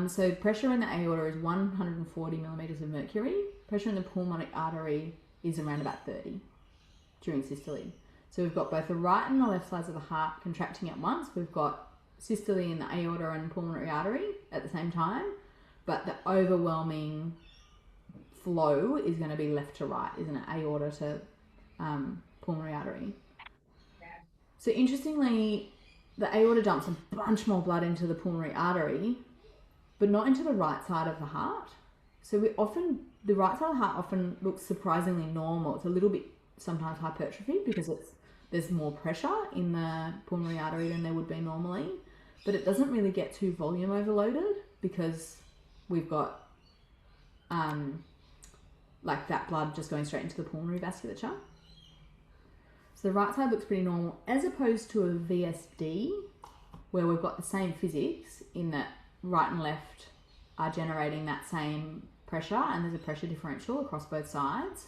[SPEAKER 1] So pressure in the aorta is 140 millimeters of mercury. Pressure in the pulmonary artery is around about 30 during systole. So we've got both the right and the left sides of the heart contracting at once. We've got systole in the aorta and pulmonary artery at the same time, but the overwhelming flow is going to be left to right, isn't it? Aorta to pulmonary artery. So interestingly, the aorta dumps a bunch more blood into the pulmonary artery, but not into the right side of the heart. So the right side of the heart often looks surprisingly normal. It's a little bit sometimes hypertrophy because there's more pressure in the pulmonary artery than there would be normally, but it doesn't really get too volume overloaded because we've got like that blood just going straight into the pulmonary vasculature. So the right side looks pretty normal, as opposed to a VSD where we've got the same physics in that right and left are generating that same pressure and there's a pressure differential across both sides.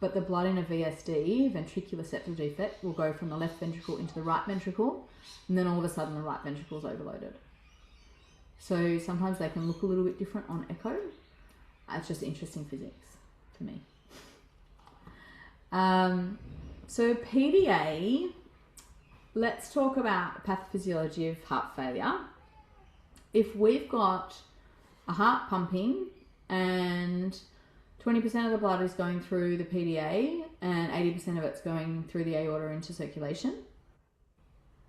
[SPEAKER 1] But the blood in a VSD, ventricular septal defect, will go from the left ventricle into the right ventricle, and then all of a sudden the right ventricle is overloaded. So sometimes they can look a little bit different on echo. It's just interesting physics to me. So PDA, let's talk about pathophysiology of heart failure. If we've got a heart pumping and 20% of the blood is going through the PDA and 80% of it's going through the aorta into circulation.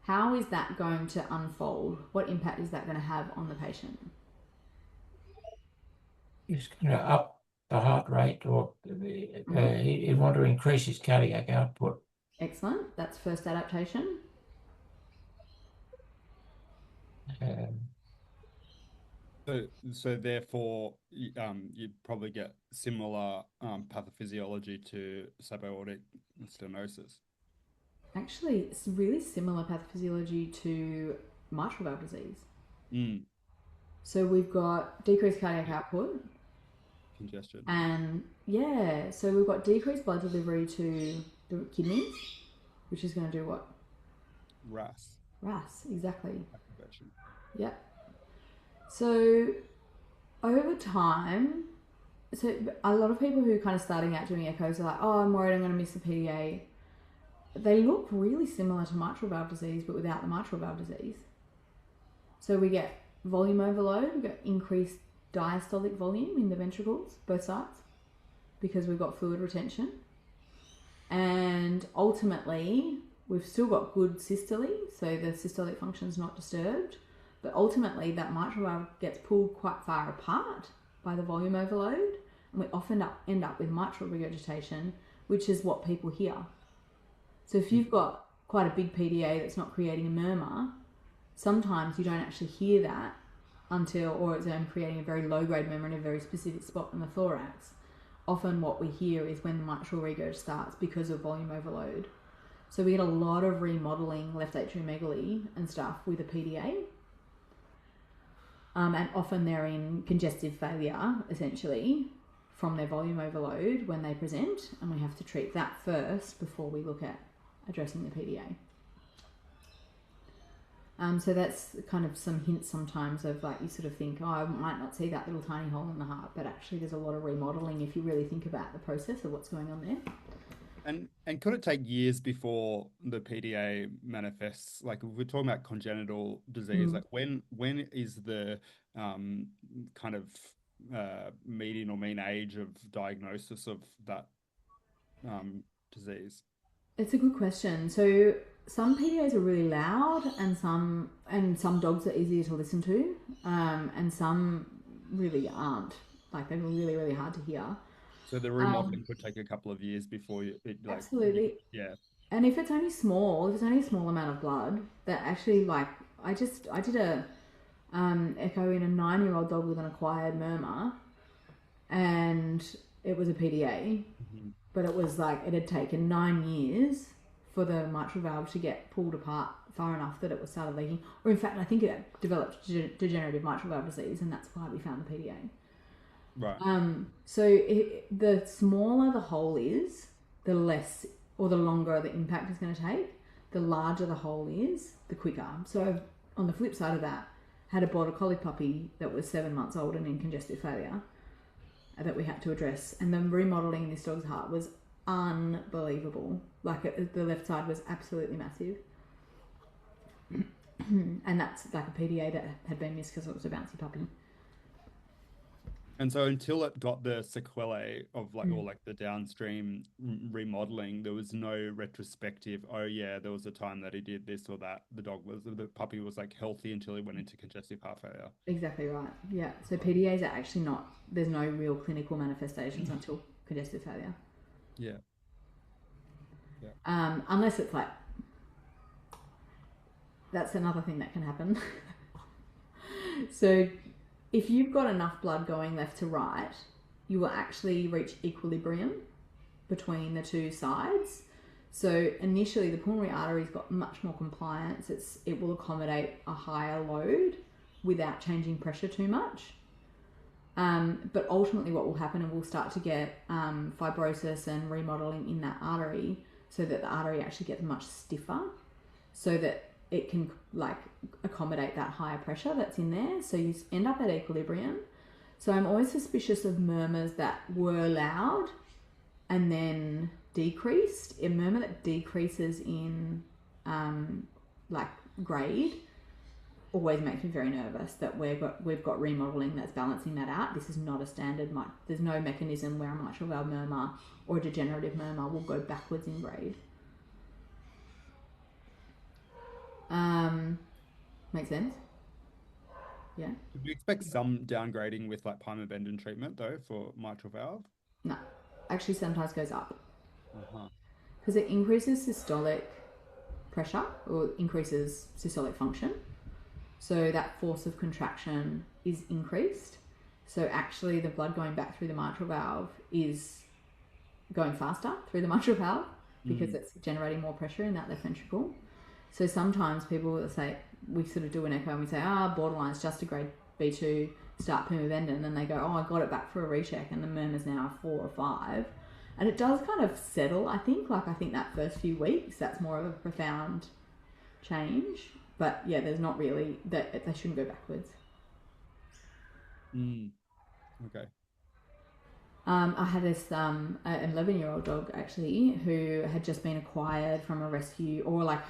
[SPEAKER 1] How is that going to unfold? What impact is that going to have on the patient?
[SPEAKER 2] It's going to up the heart rate, or he want to increase his cardiac output.
[SPEAKER 1] Excellent. That's first adaptation.
[SPEAKER 4] So therefore, you'd probably get similar pathophysiology to subaortic stenosis.
[SPEAKER 1] Actually, it's really similar pathophysiology to mitral valve disease. So we've got decreased cardiac output.
[SPEAKER 4] Congestion.
[SPEAKER 1] And yeah, so we've got decreased blood delivery to the kidneys, which is going to do what?
[SPEAKER 4] RAAS.
[SPEAKER 1] RAAS, exactly.
[SPEAKER 4] Activation.
[SPEAKER 1] Yep. So over time, so a lot of people who are kind of starting out doing echoes are like, oh, I'm worried I'm going to miss the PDA. They look really similar to mitral valve disease, but without the mitral valve disease. So we get volume overload, we get increased diastolic volume in the ventricles, both sides, because we've got fluid retention. And ultimately, we've still got good systole, so the systolic function is not disturbed. But ultimately, that mitral valve gets pulled quite far apart by the volume overload, and we often end up with mitral regurgitation, which is what people hear. So if you've got quite a big PDA that's not creating a murmur, sometimes you don't actually hear that until, or it's creating a very low-grade murmur in a very specific spot in the thorax. Often what we hear is when the mitral regurg starts because of volume overload. So we get a lot of remodelling left atriomegaly and stuff with a PDA. And often they're in congestive failure, essentially, from their volume overload when they present, and we have to treat that first before we look at addressing the PDA. So that's kind of some hints sometimes of like, you sort of think, oh, I might not see that little tiny hole in the heart, but actually there's a lot of remodelling if you really think about the process of what's going on there.
[SPEAKER 4] And could it take years before the PDA manifests? Like, if we're talking about congenital disease, like when is the kind of median or mean age of diagnosis of that disease?
[SPEAKER 1] It's a good question. So some PDAs are really loud, and some dogs are easier to listen to, and some really aren't. Like, they're really, really hard to hear.
[SPEAKER 4] So the remodeling could take a couple of years before
[SPEAKER 1] absolutely.
[SPEAKER 4] Yeah.
[SPEAKER 1] And if it's only small, if it's only a small amount of blood, that actually, like, I did a echo in a 9-year-old dog with an acquired murmur, and it was a PDA, but it was like, it had taken 9 years for the mitral valve to get pulled apart far enough that it was started leaking. Or in fact, I think it developed degenerative mitral valve disease, and that's why we found the PDA.
[SPEAKER 4] Right.
[SPEAKER 1] So the smaller the hole is, the less or the longer the impact is going to take. The larger the hole is, the quicker. So on the flip side of that, had a border collie puppy that was 7 months old and in congestive failure that we had to address, and the remodelling in this dog's heart was unbelievable. Like, the left side was absolutely massive. And that's like a PDA that had been missed because it was a bouncy puppy.
[SPEAKER 4] And so until it got the sequelae of like, or like the downstream remodeling, there was no retrospective, oh yeah, there was a time that he did this or that. The puppy was like healthy until he went into congestive heart failure.
[SPEAKER 1] Exactly right. Yeah. So PDAs are actually not, there's no real clinical manifestations until congestive failure.
[SPEAKER 4] Yeah.
[SPEAKER 1] Unless it's like, that's another thing that can happen. So if you've got enough blood going left to right, you will actually reach equilibrium between the two sides. So initially the pulmonary artery's got much more compliance. It will accommodate a higher load without changing pressure too much. But ultimately what will happen, and we'll start to get fibrosis and remodeling in that artery, so that the artery actually gets much stiffer, so that it can like accommodate that higher pressure that's in there. So you end up at equilibrium. So I'm always suspicious of murmurs that were loud and then decreased. A murmur that decreases in like grade always makes me very nervous that we've got remodelling that's balancing that out. This is not a standard. There's no mechanism where a mitral valve murmur or a degenerative murmur will go backwards in grade. Makes sense? Yeah.
[SPEAKER 4] Would you expect some downgrading with like pymabendin treatment though for mitral valve?
[SPEAKER 1] No, actually sometimes goes up
[SPEAKER 4] Uh-huh.
[SPEAKER 1] because it increases systolic pressure or increases systolic function. So that force of contraction is increased. So actually the blood going back through the mitral valve is going faster through the mitral valve because it's generating more pressure in that left ventricle. So sometimes people will say, we sort of do an echo and we say, borderline, it's just a grade B2, start pymabendin, and they go, I got it back for a recheck and the murmur's now 4 or 5. And it does kind of settle, I think. Like, I think that first few weeks, that's more of a profound change. But yeah, there's not really, that they shouldn't go backwards.
[SPEAKER 4] Okay.
[SPEAKER 1] I had this an 11-year-old dog actually who had just been acquired from a rescue, or like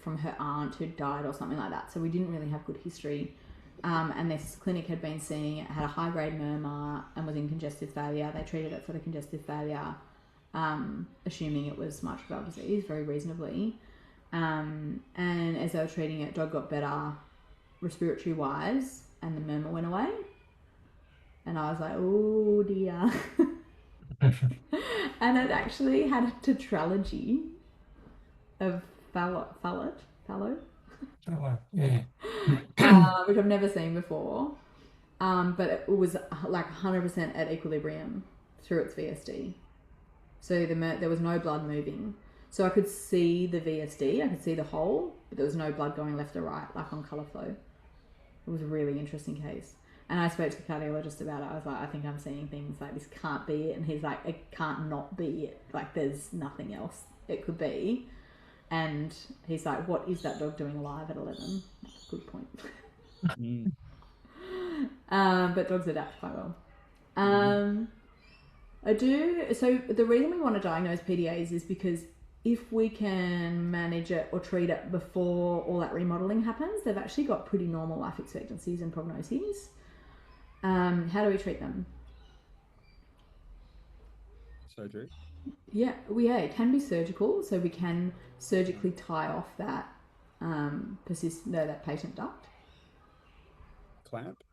[SPEAKER 1] from her aunt who died or something like that. So we didn't really have good history. And this clinic had been seeing it, had a high grade murmur and was in congestive failure. They treated it for the congestive failure, assuming it was mitral valve disease very reasonably. And as they were treating it, dog got better respiratory wise and the murmur went away. And I was like, oh dear. And it actually had a tetralogy of fallow,
[SPEAKER 2] Yeah.
[SPEAKER 1] which I've never seen before. But it was like 100% at equilibrium through its VSD. So there was no blood moving. So I could see the VSD, I could see the hole, but there was no blood going left or right, like on colour flow. It was a really interesting case. And I spoke to the cardiologist about it. I was like, I think I'm seeing things like this can't be it. And he's like, it can't not be it. Like there's nothing else it could be. And he's like, what is that dog doing alive at 11? Good point. But dogs adapt quite well. So the reason we want to diagnose PDAs is because if we can manage it or treat it before all that remodelling happens, they've actually got pretty normal life expectancies and prognoses. How do we treat them?
[SPEAKER 4] Surgery?
[SPEAKER 1] Yeah, it can be surgical. So we can surgically tie off that that patent duct.
[SPEAKER 4] Clamp?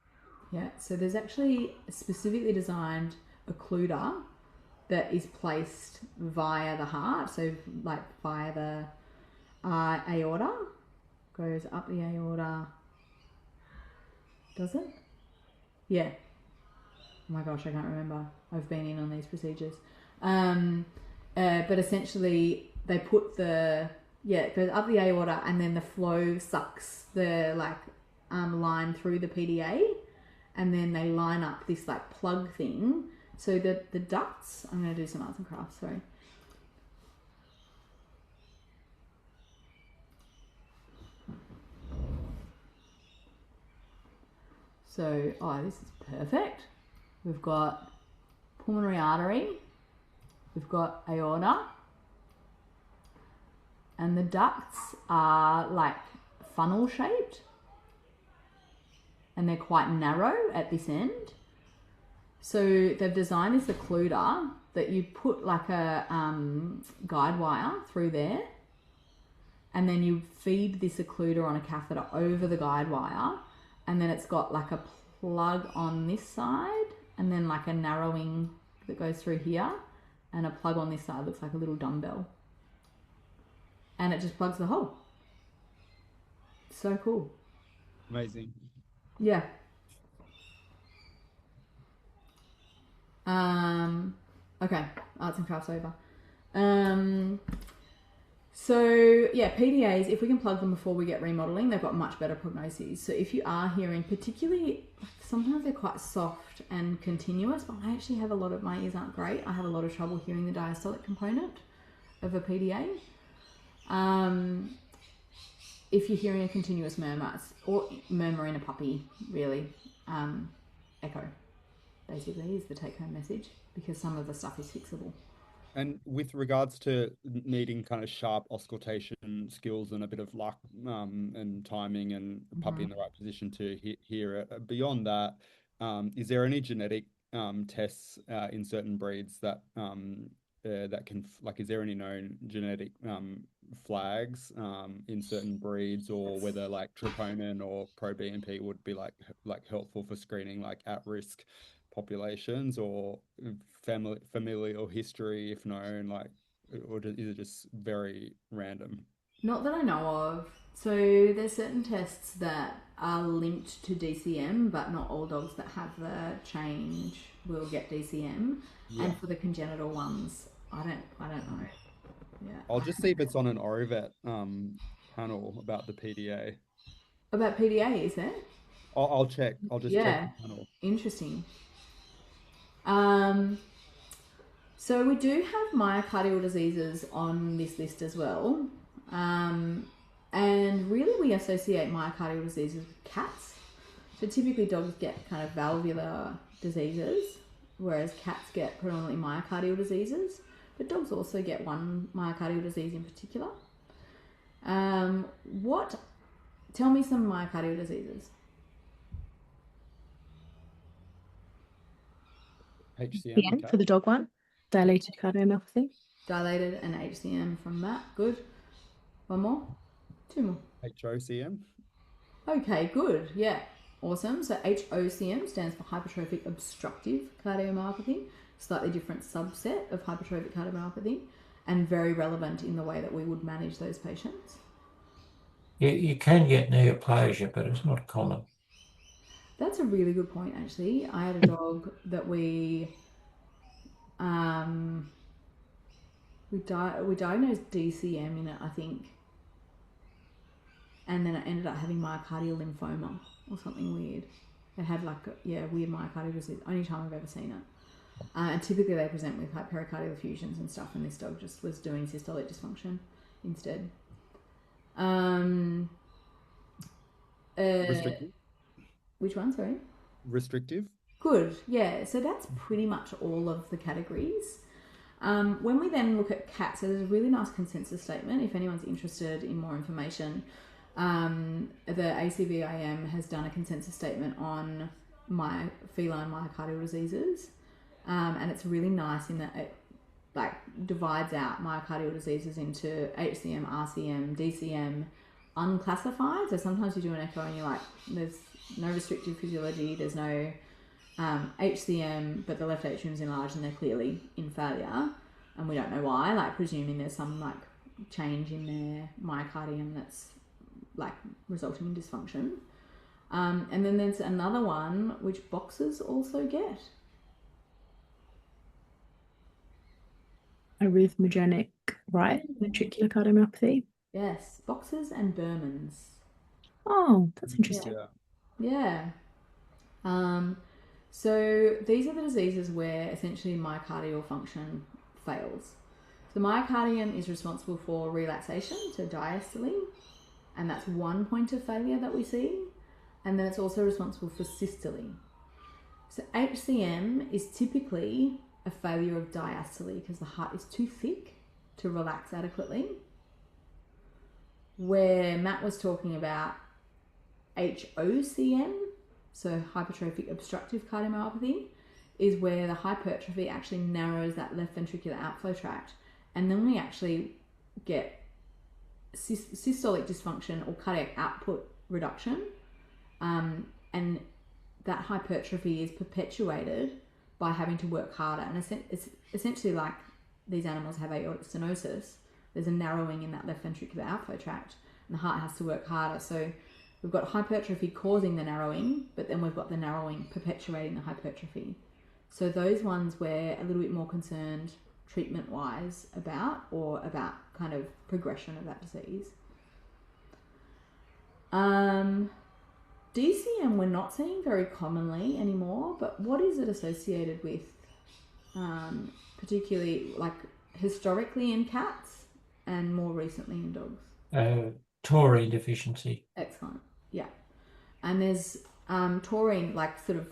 [SPEAKER 1] Yeah, so there's actually a specifically designed occluder that is placed via the heart. So like via the aorta, goes up the aorta. Does it? Yeah. Oh my gosh, I can't remember. I've been in on these procedures. But essentially they put it goes up the aorta and then the flow sucks the line through the PDA, and then they line up this like plug thing. So the ducts, I'm going to do some arts and crafts, sorry. So, this is perfect. We've got pulmonary artery, we've got aorta, and the ducts are like funnel shaped, and they're quite narrow at this end. So they've designed this occluder that you put like a guide wire through there, and then you feed this occluder on a catheter over the guide wire, and then it's got like a plug on this side, and then like a narrowing that goes through here, and a plug on this side looks like a little dumbbell. And it just plugs the hole. So cool.
[SPEAKER 4] Amazing.
[SPEAKER 1] Yeah. Okay, arts and crafts over. So yeah, PDAs, if we can plug them before we get remodelling, they've got much better prognoses. So if you are hearing, particularly, sometimes they're quite soft and continuous, but I actually have my ears aren't great. I have a lot of trouble hearing the diastolic component of a PDA. If you're hearing a continuous murmur, or murmur in a puppy, really, echo, basically, is the take-home message, because some of the stuff is fixable.
[SPEAKER 4] And with regards to needing kind of sharp auscultation skills and a bit of luck and timing and a puppy in the right position to hear it, beyond that, is there any genetic tests in certain breeds that that can like, is there any known genetic flags in certain breeds, or whether like troponin or pro BNP would be like helpful for screening like at risk populations, or familial history if known, like, or is it just very random?
[SPEAKER 1] Not that I know of. So there's certain tests that are linked to DCM, but not all dogs that have the change will get DCM.
[SPEAKER 4] Yeah.
[SPEAKER 1] And for the congenital ones, I don't know. Yeah.
[SPEAKER 4] I'll just see if it's on an Orovet panel about the PDA.
[SPEAKER 1] About PDA, is it?
[SPEAKER 4] I'll check. I'll just check
[SPEAKER 1] Yeah.
[SPEAKER 4] the panel.
[SPEAKER 1] Interesting. So we do have myocardial diseases on this list as well. And really we associate myocardial diseases with cats. So typically dogs get kind of valvular diseases, whereas cats get predominantly myocardial diseases. But dogs also get one myocardial disease in particular. Tell me some myocardial diseases.
[SPEAKER 4] HCM.
[SPEAKER 3] The end for the dog one, dilated cardiomyopathy.
[SPEAKER 1] Dilated and HCM from that. Good. One more? Two more.
[SPEAKER 4] HOCM.
[SPEAKER 1] Okay, good. Yeah. Awesome. So HOCM stands for hypertrophic obstructive cardiomyopathy, slightly different subset of hypertrophic cardiomyopathy, and very relevant in the way that we would manage those patients.
[SPEAKER 2] You can get neoplasia, but it's not common.
[SPEAKER 1] That's a really good point, actually. I had a dog that we diagnosed DCM in it, I think, and then it ended up having myocardial lymphoma or something weird. It had like weird myocardial disease. Only time I've ever seen it. And typically they present with like pericardial effusions and stuff, and this dog just was doing systolic dysfunction instead.
[SPEAKER 4] Restrictive.
[SPEAKER 1] Which one? Sorry.
[SPEAKER 4] Restrictive.
[SPEAKER 1] Good. Yeah. So that's pretty much all of the categories. When we then look at cats, so there's a really nice consensus statement. If anyone's interested in more information, the ACVIM has done a consensus statement on feline myocardial diseases, and it's really nice in that it like divides out myocardial diseases into HCM, RCM, DCM, unclassified. So sometimes you do an echo and you're like, there's no restrictive physiology, there's no HCM, but the left atrium's enlarged and they're clearly in failure, and we don't know why, like presuming there's some like change in their myocardium that's like resulting in dysfunction. And then there's another one which boxers also get.
[SPEAKER 3] Arrhythmogenic right ventricular cardiomyopathy.
[SPEAKER 1] Yes, boxers and Bermans.
[SPEAKER 3] Oh, that's interesting.
[SPEAKER 1] Yeah. So these are the diseases where essentially myocardial function fails. The myocardium is responsible for relaxation, so diastole, and that's one point of failure that we see. And then it's also responsible for systole. So HCM is typically a failure of diastole because the heart is too thick to relax adequately. Where Matt was talking about HOCM, so hypertrophic obstructive cardiomyopathy, is where the hypertrophy actually narrows that left ventricular outflow tract, and then we actually get systolic dysfunction or cardiac output reduction, and that hypertrophy is perpetuated by having to work harder. And it's essentially like these animals have aortic stenosis. There's a narrowing in that left ventricular outflow tract, and the heart has to work harder. So we've got hypertrophy causing the narrowing, but then we've got the narrowing perpetuating the hypertrophy. So those ones we're a little bit more concerned treatment-wise about, or about kind of progression of that disease. DCM we're not seeing very commonly anymore, but what is it associated with, particularly like historically in cats and more recently in dogs?
[SPEAKER 2] Taurine deficiency.
[SPEAKER 1] Excellent. Yeah. And there's taurine, like sort of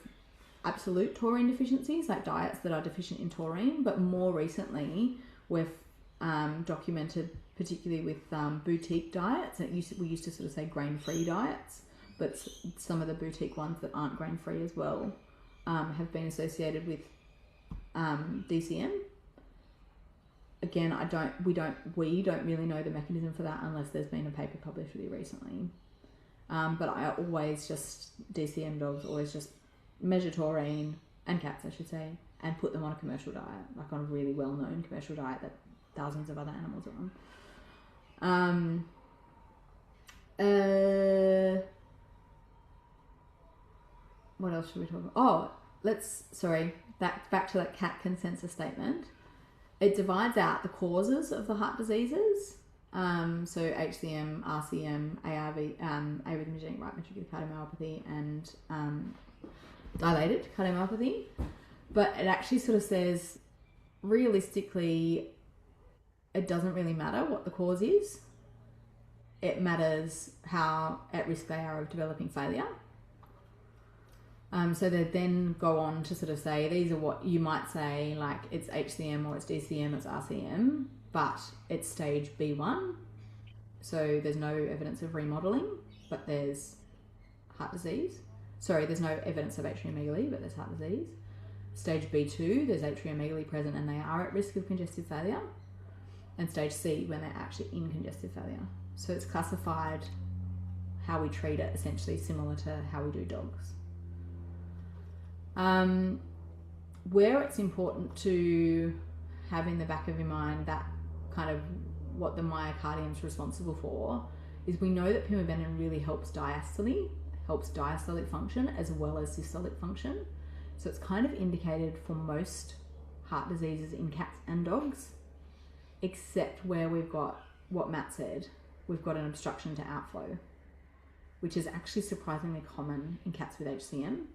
[SPEAKER 1] absolute taurine deficiencies, like diets that are deficient in taurine, but more recently we've documented, particularly with boutique diets. We used to sort of say grain-free diets, but some of the boutique ones that aren't grain-free as well have been associated with DCM. Again, we don't really know the mechanism for that unless there's been a paper published really recently. But I always DCM dogs always just measure taurine, and cats I should say, and put them on a commercial diet, like on a really well-known commercial diet that thousands of other animals are on. What else should we talk about? Back to that cat consensus statement. It divides out the causes of the heart diseases. So HCM, RCM, ARV, arrhythmogenic right ventricular cardiomyopathy, and dilated cardiomyopathy. But it actually sort of says, realistically, it doesn't really matter what the cause is. It matters how at risk they are of developing failure. So they then go on to sort of say, these are what you might say, like it's HCM or it's DCM, it's RCM, but it's stage B1. So there's no evidence of remodelling, but there's heart disease. Sorry, there's no evidence of atriomegaly, but there's heart disease. Stage B2, there's atriomegaly present and they are at risk of congestive failure. And stage C, when they're actually in congestive failure. So it's classified how we treat it, essentially similar to how we do dogs. Where it's important to have in the back of your mind that kind of what the myocardium is responsible for is we know that pimabentan really helps diastolic function as well as systolic function. So it's kind of indicated for most heart diseases in cats and dogs, except where we've got what Matt said, we've got an obstruction to outflow, which is actually surprisingly common in cats with HCM.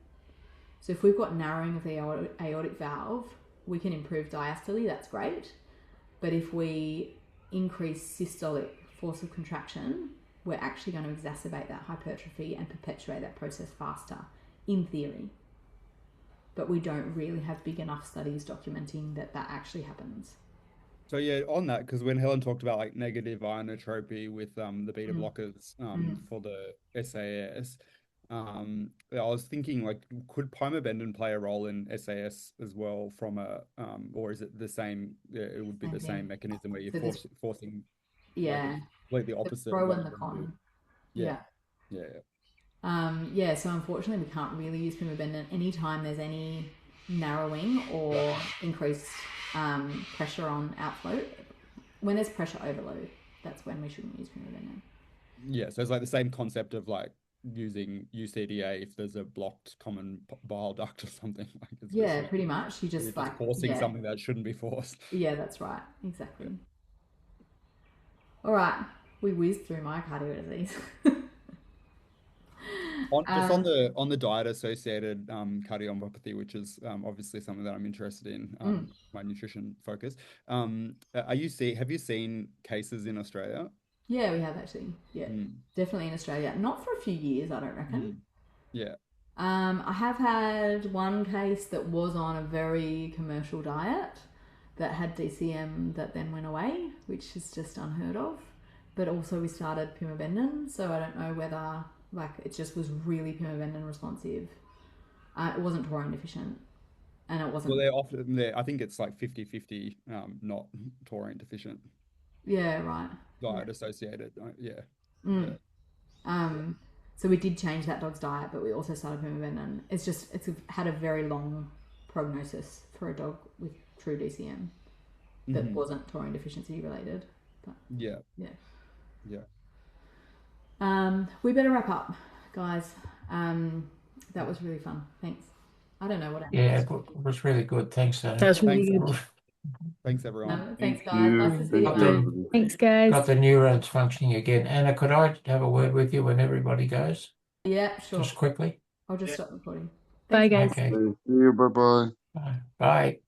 [SPEAKER 1] So if we've got narrowing of the aortic valve, we can improve diastole, that's great. But if we increase systolic force of contraction, we're actually going to exacerbate that hypertrophy and perpetuate that process faster, in theory. But we don't really have big enough studies documenting that actually happens.
[SPEAKER 4] So yeah, on that, because when Helen talked about like negative ionotropy with the beta blockers for the SAS, I was thinking, like, could pimabentan play a role in SAS as well from a or is it the same? Yeah, it would be the same mechanism where you're forcing like the opposite.
[SPEAKER 1] The pro and the con.
[SPEAKER 4] Yeah.
[SPEAKER 1] So unfortunately we can't really use pimabentan anytime there's any narrowing or increased pressure on outflow. When there's pressure overload, that's when we shouldn't use pimabentan. Yeah,
[SPEAKER 4] so it's like the same concept of like using UCDA if there's a blocked common bile duct or something. Like it's
[SPEAKER 1] pretty much. You're just
[SPEAKER 4] forcing something that shouldn't be forced.
[SPEAKER 1] Yeah, that's right. Exactly. All right, we whizzed through myocardial disease.
[SPEAKER 4] Just on the diet associated cardiomyopathy, which is obviously something that I'm interested in, my nutrition focus. Have you seen cases in Australia?
[SPEAKER 1] Yeah, we have actually. Yeah, definitely in Australia. Not for a few years, I don't reckon.
[SPEAKER 4] Yeah.
[SPEAKER 1] I have had one case that was on a very commercial diet that had DCM that then went away, which is just unheard of. But also we started pimabentan, so I don't know whether it just was really pimabentan responsive. It wasn't taurine deficient, and it wasn't.
[SPEAKER 4] Well, I think it's like 50-50, not taurine deficient.
[SPEAKER 1] Yeah, right.
[SPEAKER 4] Diet associated,
[SPEAKER 1] So we did change that dog's diet, but we also started pimabentan. It's had a very long prognosis for a dog with true DCM that wasn't taurine deficiency related. But
[SPEAKER 4] yeah.
[SPEAKER 1] We better wrap up, guys. That was really fun. Thanks. I don't know what.
[SPEAKER 2] Yeah, it was really good. Thanks, Danny.
[SPEAKER 3] That was really good.
[SPEAKER 4] Thanks, everyone.
[SPEAKER 1] No, thanks, guys. Nice to see you.
[SPEAKER 3] Thanks, guys.
[SPEAKER 2] Got the neurons functioning again. Anna, could I have a word with you when everybody goes?
[SPEAKER 1] Yeah, sure.
[SPEAKER 2] Just quickly.
[SPEAKER 1] I'll just stop recording.
[SPEAKER 3] Bye, guys.
[SPEAKER 2] Okay.
[SPEAKER 5] Thank you. Bye-bye.
[SPEAKER 2] Bye.